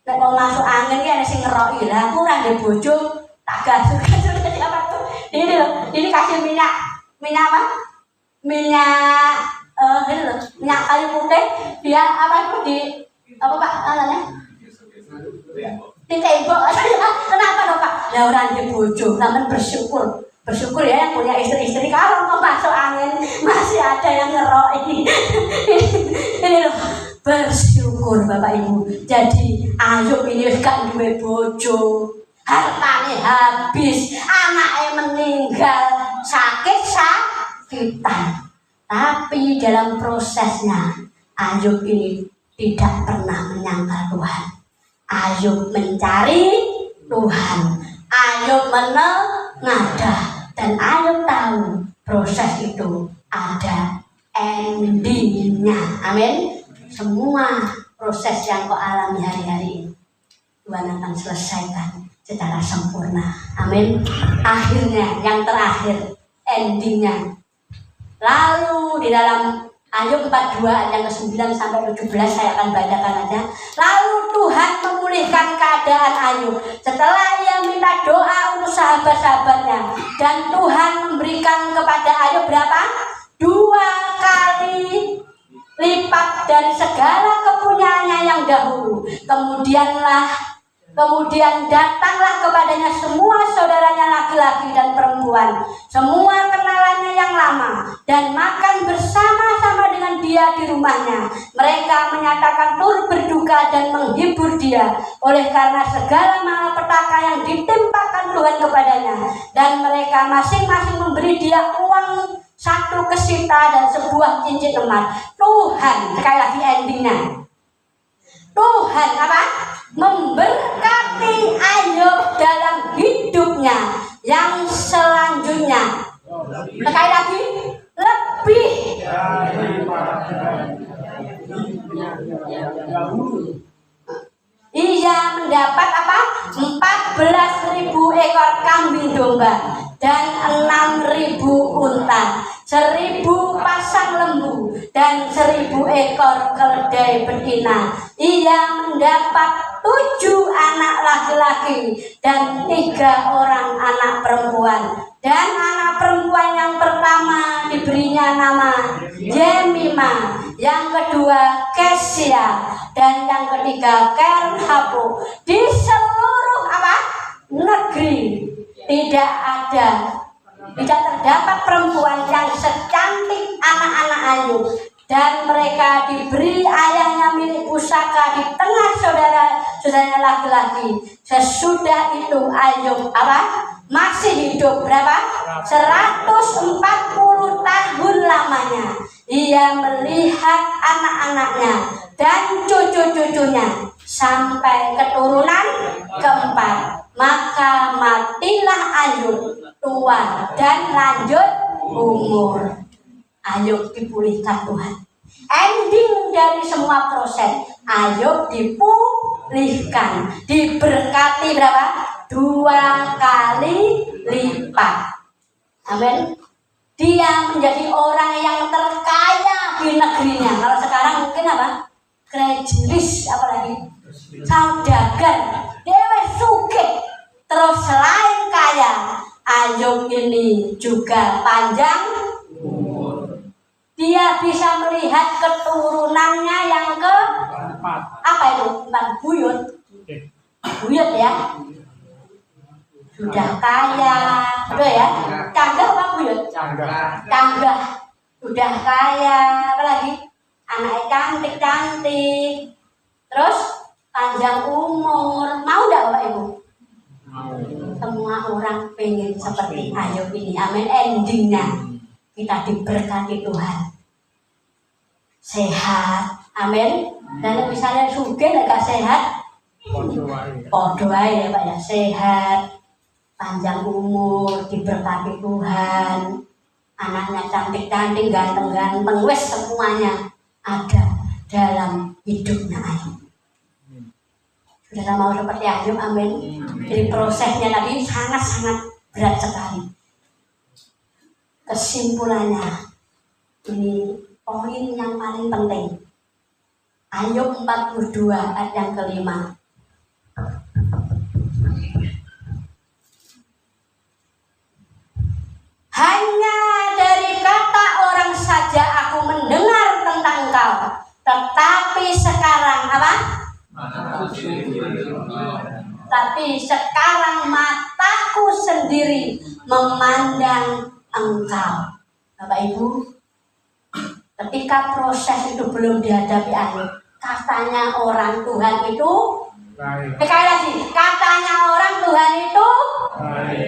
Nek mau masuk angin ki ana sing ngeroki. Lah aku ora ndek bojo, tak gasuk-gasuk apa tuh. Ini loh, ini kasih minyak apa? Minyak ini loh, minyak kayu putih. Dia apa itu di apa Pak namanya? Di tembok. Kenapa dong Pak? Lah ora ndek bojo, sampean bersyukur. Bersyukur ya yang punya istri-istri, kalau mau masuk angin masih ada yang ngeroki. Ini loh, bersyukur Bapak Ibu. Jadi Ayub ini gak duwe bojo, hartane habis, anaknya meninggal, sakit-sakitan. Tapi dalam prosesnya Ayub ini tidak pernah menyangkal Tuhan. Ayub mencari Tuhan, Ayub menengadah. Dan Ayub tahu proses itu ada endingnya. Amin. Semua proses yang kau alami hari-hari ini Tuhan akan selesaikan secara sempurna. Amin. Akhirnya yang terakhir endingnya. Lalu di dalam Ayub 42 ayat yang ke-9 sampai 17 saya akan bacakan aja. Lalu Tuhan memulihkan keadaan Ayub setelah ia minta doa untuk sahabat-sahabatnya, dan Tuhan memberikan kepada Ayub berapa? 2 kali lipat dari segala kepunyaannya yang dahulu. Kemudian datanglah kepadanya semua saudaranya laki-laki dan perempuan, semua kenalannya yang lama, dan makan bersama-sama dengan dia di rumahnya. Mereka menyatakan turut berduka dan menghibur dia oleh karena segala malapetaka yang ditimpakan Tuhan kepadanya. Dan mereka masing-masing memberi dia uang 1 kesita dan sebuah cincin emas. Tuhan, sekali lagi endingnya, Tuhan apa? Memberkati Ayub dalam hidupnya yang selanjutnya. Sekali lagi, lebih ia mendapat apa? 14.000 ekor kambing domba dan 6.000 unta, 1.000 pasang lembu dan 1.000 ekor keledai betina. Ia mendapat 7 anak laki-laki dan 3 orang anak perempuan. Dan anak perempuan yang pertama diberinya nama Jemima, yang kedua Kesia, dan yang ketiga Kerhapo. Di seluruh apa? Negeri tidak terdapat perempuan yang secantik anak-anak Ayub, dan mereka diberi ayahnya milik pusaka di tengah saudara-saudaranya laki-laki. Sesudah itu Ayub apa? Masih hidup berapa? 140 tahun lamanya. Ia melihat anak-anaknya dan cucu-cucunya sampai keturunan keempat. Maka matilah Ayub tua dan lanjut umur. Ayub dipulihkan Tuhan. Ending dari semua proses, Ayub dipulihkan, diberkati berapa? 2 kali lipat. Amin. Dia menjadi orang yang terkaya di negerinya. Kalau sekarang mungkin apa? Krejilis, apalagi saudagar, dewe sugih. Terus selain kaya, Ayub ini juga panjang umur. Dia bisa melihat keturunannya yang ke apa itu? Buyut. Buyut ya. Sudah kaya, betul ya? Canggah apa buyut? Canggah. Sudah kaya, apalagi anaknya cantik-cantik. Terus panjang umur. Mau enggak Bapak Ibu? Semua orang pengen seperti Ayub ini. Amin. Endingnya kita diberkati Tuhan. Sehat. Amin. Dan misalnya sugih agak sehat, podo ae ya Pak ya, sehat, panjang umur, diberkati Tuhan, anaknya cantik-cantik, ganteng-ganteng, wes semuanya ada dalam hidupnya Ayub. Sudah mau seperti Ayub, amin. Jadi prosesnya tadi sangat-sangat berat sekali. Kesimpulannya, ini poin yang paling penting. Ayub 42 ayat yang kelima. Hanya dari kata orang saja aku mendengar tentang engkau, tetapi sekarang apa? Tapi sekarang mataku sendiri memandang engkau. Bapak Ibu, ketika proses itu belum dihadapi Ayub, katanya orang Tuhan itu sekali lagi, katanya orang Tuhan itu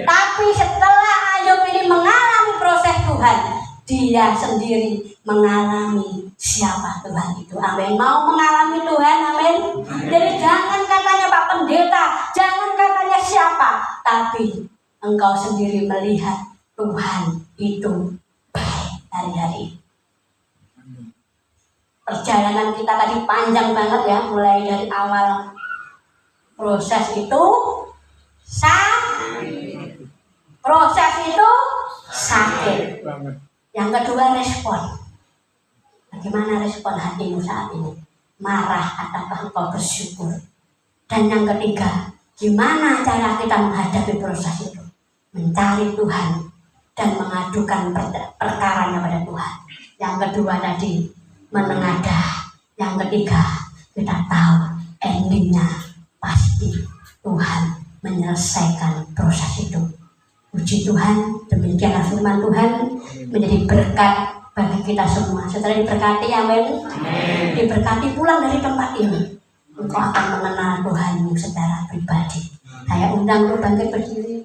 tapi setelah Ayub ini mengalami proses Tuhan, dia sendiri mengalami siapa Tuhan itu. Amin. Mau mengalami Tuhan, amin. Jadi jangan katanya Pak Pendeta, jangan katanya siapa, tapi engkau sendiri melihat Tuhan itu baik hari-hari. Perjalanan kita tadi panjang banget ya, mulai dari awal proses itu sakit. Yang kedua respon. Bagaimana respon hatimu saat ini? Marah ataukah engkau bersyukur? Dan yang ketiga, gimana cara kita menghadapi proses itu? Mencari Tuhan dan mengadukan perkaranya pada Tuhan. Yang kedua tadi menengadah. Yang ketiga, kita tahu endingnya pasti Tuhan menyelesaikan proses itu. Puji Tuhan, demikianlah firman Tuhan menjadi berkat bagi kita semua. Setelah diberkati, amin. Diberkati pulang dari tempat ini, engkau akan mengenal Tuhanmu secara pribadi. Saya undang untuk bangkit berdiri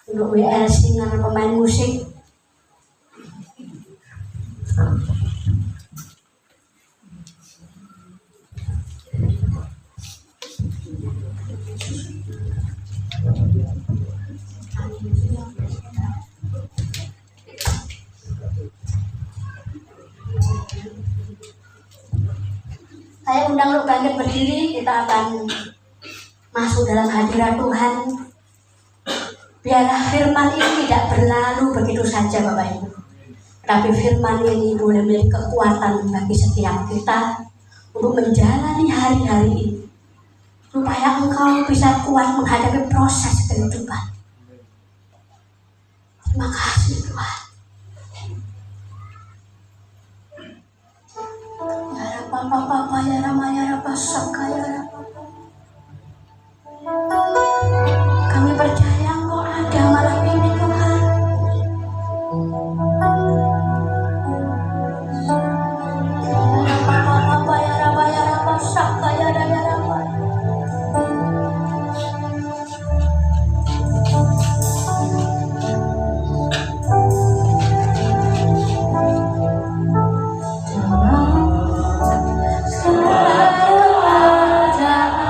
untuk WL dengan pemain musik. Saya undang untuk bangkit berdiri, kita akan masuk dalam hadirat Tuhan. Biarlah firman ini tidak berlalu begitu saja Bapak Ibu, tapi firman ini boleh menjadi kekuatan bagi setiap kita untuk menjalani hari-hari ini, supaya engkau bisa kuat menghadapi proses kehidupan. Terima kasih Tuhan. Ya Papa ya Rama ya Rapa Saka ya Rapa. Kami percaya Engkau ada malam ini Tuhan. Ya Papa ya Rama ya Rapa Saka ya Rapa. Selalu ada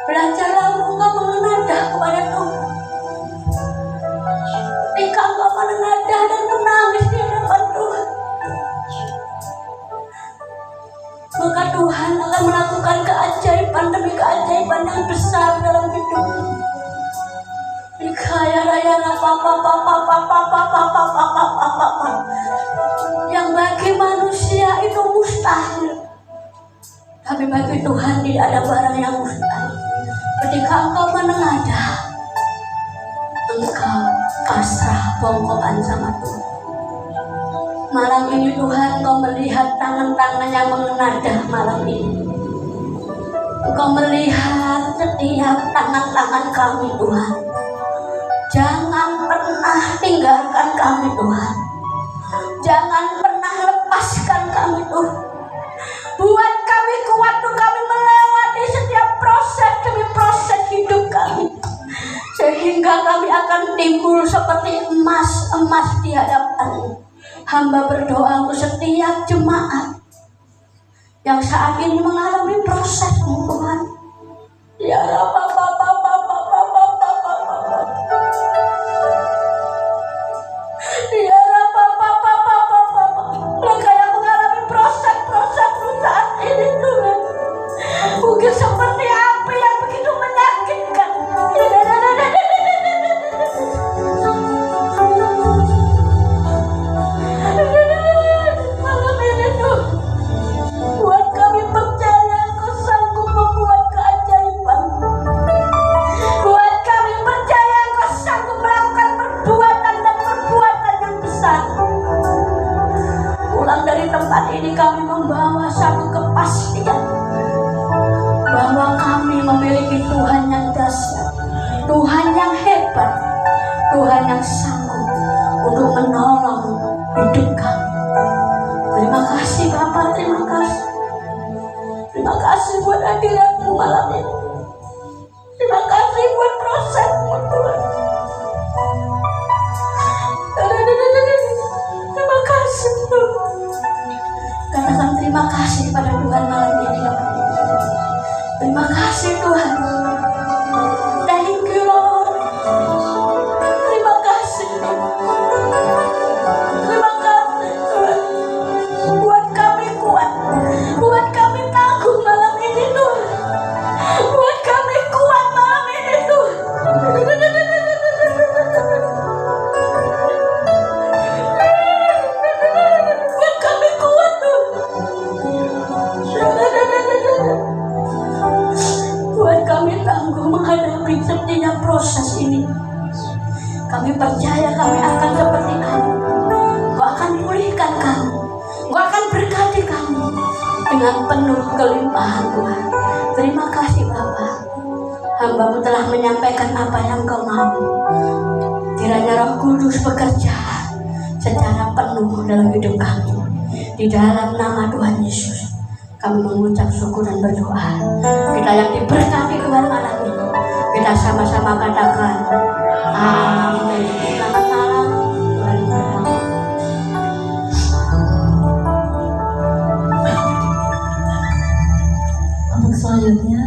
Belajarlah engkau mengenadah kepada Tuhan. Ketika engkau mengenadah dan menangis di hadapan Tuhan, maka Tuhan akan melakukan keajaiban demi keajaiban yang besar dalam hidupmu. Yang bagi manusia itu mustahil, tapi bagi Tuhan tidak ada barang yang mustahil. Ketika engkau menengadah, engkau pasrah bongkokan sama Tuhan. Malam ini Tuhan, engkau melihat tangan-tangan yang mengenadah malam ini. Engkau melihat setiap tangan-tangan kami Tuhan. Jangan pernah tinggalkan kami Tuhan. Jangan pernah lepaskan kami Tuhan. Buat kami kuat untuk kami melewati setiap proses demi proses hidup kami, sehingga kami akan timbul seperti emas-emas di hadapan-Mu. Hamba berdoa untuk setiap jemaat yang saat ini mengalami proses Tuhan. Ya Rabb, mereka yang mengalami proses-proses saat ini Tuhan, mungkin seperti api yang begitu menyakitkan. Malam ini Tuhan, buat kami percaya Engkau sanggup membuat keajaiban. Buat kami percaya Engkau sanggup melakukan perbuatan dan perbuatan yang besar. Pulang dari tempat ini kami membawa satu kepastian bahwa kami memiliki Tuhan yang dahsyat, Tuhan yang hebat, Tuhan yang sanggup untuk menolong hidup kami. Terima kasih Bapa, terima kasih. Terima kasih buat hadirat-Mu malam ini. Terima kasih buat proses-Mu Tuhan. Terima kasih Tuhan. Katakan terima kasih pada Tuhan malam ini Bapak. Terima kasih Tuhan. Thank you Lord. Terima kasih Tuhan. Terima kasih Tuhan. Buat kami kuat, buat kami tangguh malam ini Tuhan. Buat kami kuat malam ini Tuhan. Buat kami kuat Tuhan. Buat kami tangguh menghadapi setiap proses ini. Kami percaya kami akan seperti kamu. Engkau akan pulihkan kami, Engkau akan berkati kami dengan penuh kelimpahan Tuhan. Terima kasih Bapa. Hamba-Mu telah menyampaikan apa yang Kau mau. Kiranya Roh Kudus bekerja secara penuh dalam hidup kami. Di dalam nama Tuhan Yesus kami mengucap syukur dan berdoa. Kita yang diberkati Tuhan malam ini, kita sama-sama katakan amin. Selamat malam, Tuhan memberkati. Untuk selanjutnya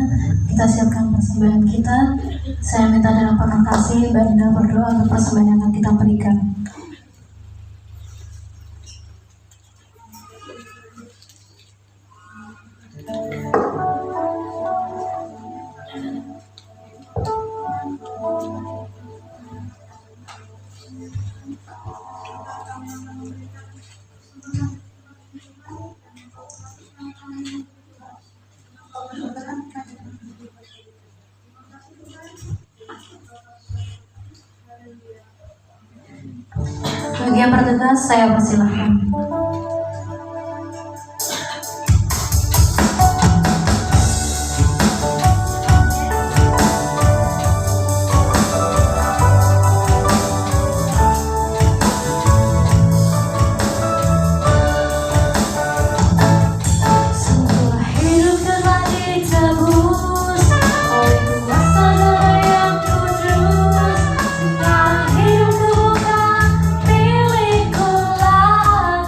kita siapkan persembahan kita. Saya minta dalam penuh kasih Mbak Indah berdoa untuk persembahan yang akan kita berikan. Bagi yang bertugas, saya persilahkan. Hidup bukan milikku lagi.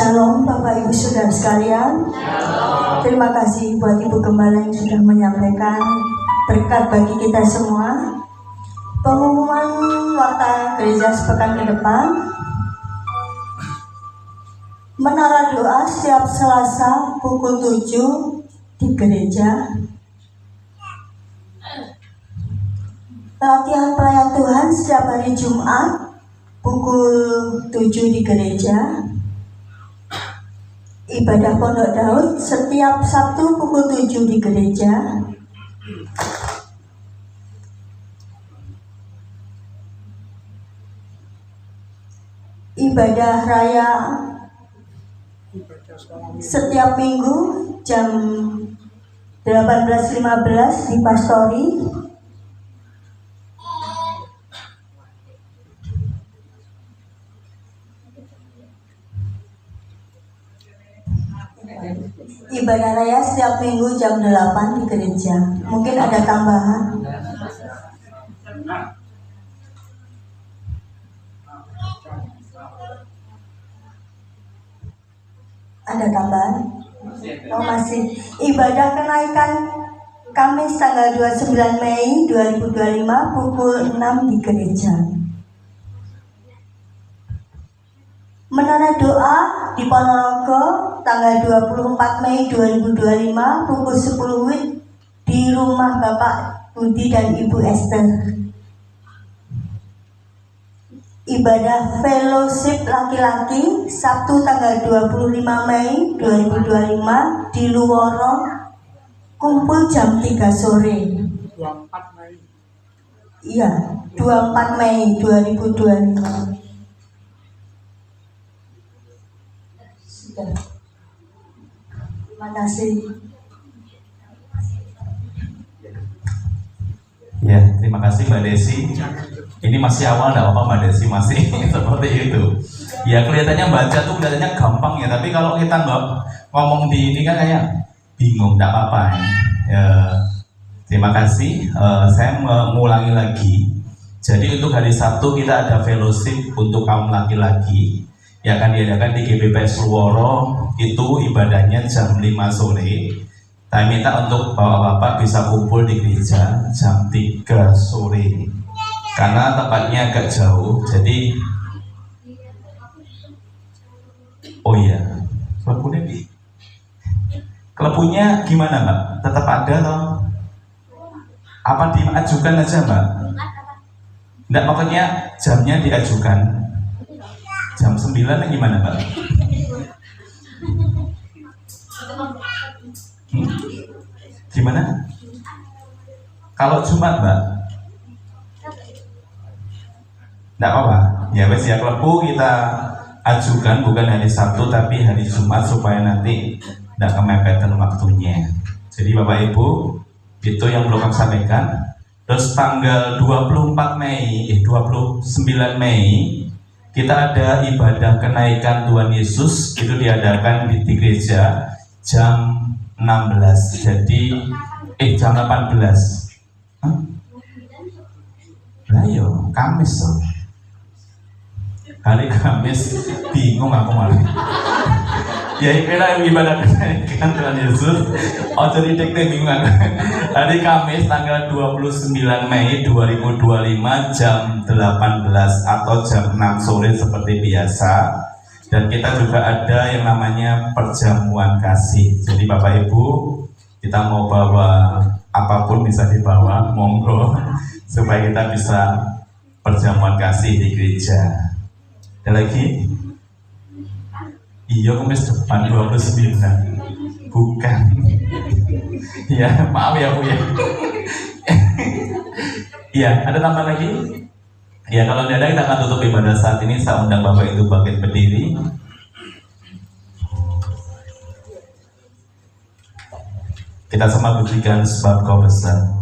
Shalom Bapak Ibu Saudara sekalian. Terima kasih buat Ibu Gembala yang sudah menyampaikan berkat bagi kita semua. Pengumuman warta gereja sepekan ke depan. Menara doa setiap Selasa pukul 7 di gereja. Latihan pelayan Tuhan setiap hari Jumat pukul 7 di gereja. Ibadah Pondok Daud setiap Sabtu pukul 7 di gereja. Ibadah raya setiap minggu jam 18.15 di Pastori. Ibadah raya setiap minggu jam 8 di gereja. Mungkin ada tambahan. Ada tambahan? Oh masih. Ibadah kenaikan Kamis tanggal 29 Mei 2025 pukul 6 di gereja. Menara doa di Ponorogo tanggal 24 Mei 2025 pukul 10 WIB di rumah Bapak Budi dan Ibu Esther. Ibadah fellowship laki-laki Sabtu tanggal 25 Mei 2025 di Luworo, kumpul jam 3 sore. 24 Mei. Iya, 24 Mei 2025. Sudah. Terima kasih. Ya, terima kasih Mbak Desi. Ini masih awal, enggak apa-apa Mbak Desi, masih seperti itu. Ya kelihatannya baca tuh kelihatannya gampang ya, tapi kalau kita nggak ngomong di ini kan kayak bingung, enggak apa-apa ya. Terima kasih. Saya mengulangi lagi. Jadi untuk hari Sabtu kita ada fellowship untuk kaum laki-laki yang akan diadakan di GBPS Luworo. Itu ibadahnya jam 5 sore. Saya minta untuk bapak-bapak bisa kumpul di gereja jam 3 sore. Karena tempatnya agak jauh, jadi oh iya, klepunya gimana Mbak? Tetap ada atau apa diajukan aja Mbak? Enggak, maksudnya jamnya diajukan jam 9 gimana Mbak? Gimana? Kalau Jumat Mbak? Tidak apa-apa, ya wes ya klepu kita ajukan bukan hari Sabtu tapi hari Jumat supaya nanti tidak kemepetan waktunya. Jadi Bapak Ibu itu yang belum kami sampaikan. Terus tanggal 29 Mei kita ada ibadah kenaikan Tuhan Yesus, itu diadakan di gereja jam 16. Jadi jam 18. Lah yo Kamis loh. Hari Kamis bingung aku malah. Ya kira ibadah kenaikan Tuhan Yesus. Oh jadi dek bingung aku. Hari Kamis tanggal 29 Mei 2025 jam 18 atau jam 6 sore seperti biasa. Dan kita juga ada yang namanya perjamuan kasih. Jadi Bapak Ibu kita mau bawa apapun bisa dibawa, monggo supaya kita bisa perjamuan kasih di gereja. Ada lagi? Iya, Kamis depan 29. Bukan. Ya, maaf ya Bu ya. Iya, ada tambahan lagi? Ya, kalau tidak ada kita akan tutup ibadah saat ini. Saya undang Bapak itu bangkit berdiri. Kita sama buktikan sebab Kau besar.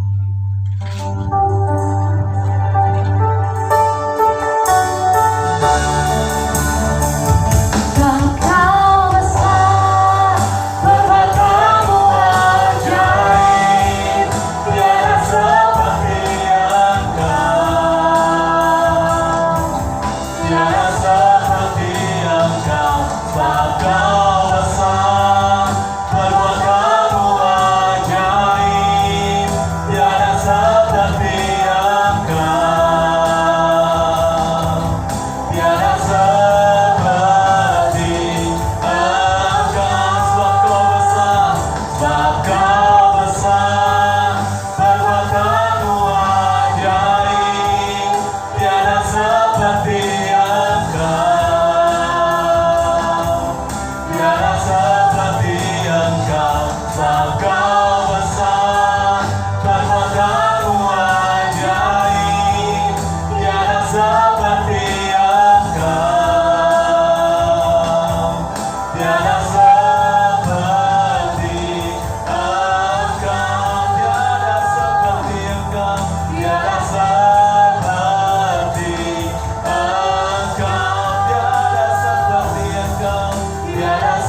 Seperti engkau, Kau besar, perbuatanmu ajaib, tiada seperti Engkau, tiada seperti Engkau, tiada seperti Engkau, tiada seperti Engkau, tiada seperti Engkau, tiada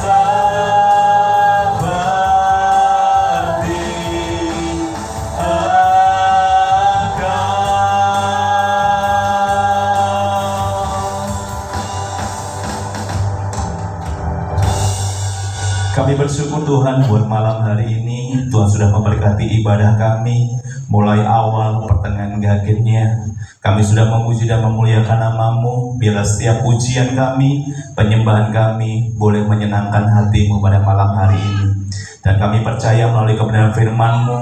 Kami bersyukur Tuhan buat malam hari ini. Tuhan sudah memberkati ibadah kami mulai awal, pertengahan, hingga akhirnya. Kami sudah memuji dan memuliakan nama-Mu. Biarlah setiap pujian kami, penyembahan kami boleh menyenangkan hati-Mu pada malam hari ini. Dan kami percaya melalui kebenaran firman-Mu,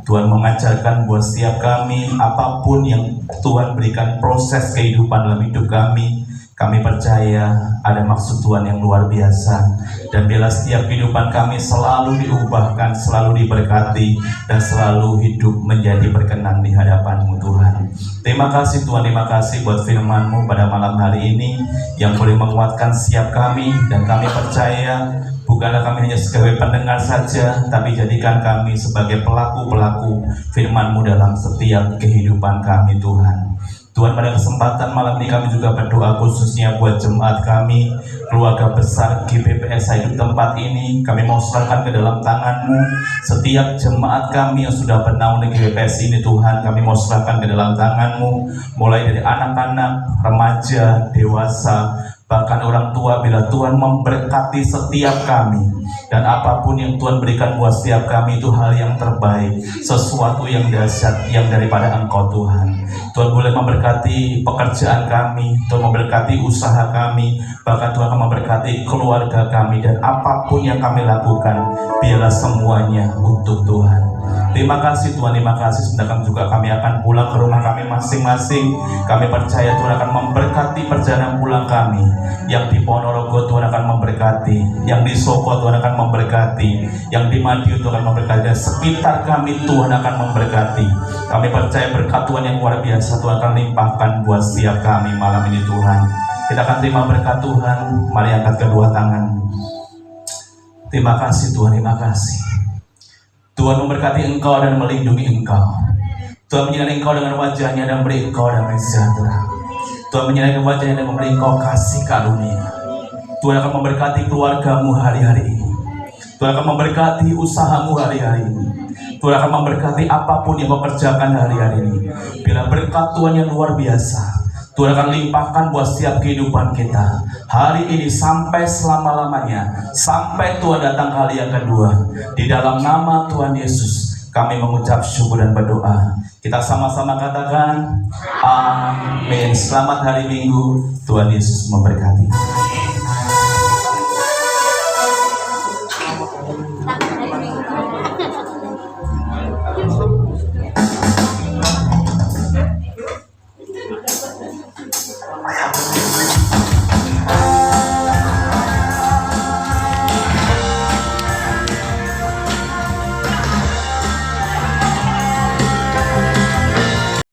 Tuhan mengajarkan buat setiap kami, apapun yang Tuhan berikan proses kehidupan dalam hidup kami percaya ada maksud Tuhan yang luar biasa. Dan biarlah setiap kehidupan kami selalu diubahkan, selalu diberkati, dan selalu hidup menjadi berkenan di hadapan-Mu Tuhan. Terima kasih Tuhan, terima kasih buat firman-Mu pada malam hari ini yang boleh menguatkan setiap kami. Dan kami percaya bukanlah kami hanya sebagai pendengar saja, tapi jadikan kami sebagai pelaku-pelaku firman-Mu dalam setiap kehidupan kami Tuhan. Tuhan, pada kesempatan malam ini kami juga berdoa khususnya buat jemaat kami, keluarga besar GPPS Hidup Tempat ini. Kami mau serahkan ke dalam tangan-Mu setiap jemaat kami yang sudah bernaung di GPPS ini Tuhan. Kami mau serahkan ke dalam tangan-Mu, mulai dari anak-anak, remaja, dewasa, bahkan orang tua. Bila Tuhan memberkati setiap kami, dan apapun yang Tuhan berikan buat setiap kami itu hal yang terbaik, sesuatu yang dahsyat yang daripada Engkau Tuhan. Tuhan boleh memberkati pekerjaan kami, Tuhan memberkati usaha kami, bahkan Tuhan akan memberkati keluarga kami, dan apapun yang kami lakukan biarlah semuanya untuk Tuhan. Terima kasih Tuhan, terima kasih. Sebentar kami akan pulang ke rumah kami masing-masing. Kami percaya Tuhan akan memberkati perjalanan pulang kami. Yang di Ponorogo Tuhan akan memberkati, yang di Soko Tuhan akan memberkati, yang di Madiun Tuhan akan memberkati, dan sekitar kami Tuhan akan memberkati. Kami percaya berkat Tuhan yang luar biasa Tuhan akan limpahkan buat setiap kami malam ini Tuhan. Kita akan terima berkat Tuhan. Mari angkat kedua tangan. Terima kasih Tuhan, terima kasih. Tuhan memberkati engkau dan melindungi engkau. Tuhan menyinari engkau dengan wajahnya dan beri engkau damai sejahtera. Tuhan menyinari wajahnya dan memberi engkau kasih karunia. Tuhan akan memberkati keluargamu hari-hari ini. Tuhan akan memberkati usahamu hari-hari ini. Tuhan akan memberkati apapun yang kau kerjakan hari-hari ini. Bila berkat Tuhan yang luar biasa, Tuhan akan limpahkan buat setiap kehidupan kita hari ini sampai selama-lamanya, sampai Tuhan datang kali yang kedua. Di dalam nama Tuhan Yesus kami mengucap syukur dan berdoa. Kita sama-sama katakan amin. Selamat hari Minggu, Tuhan Yesus memberkati.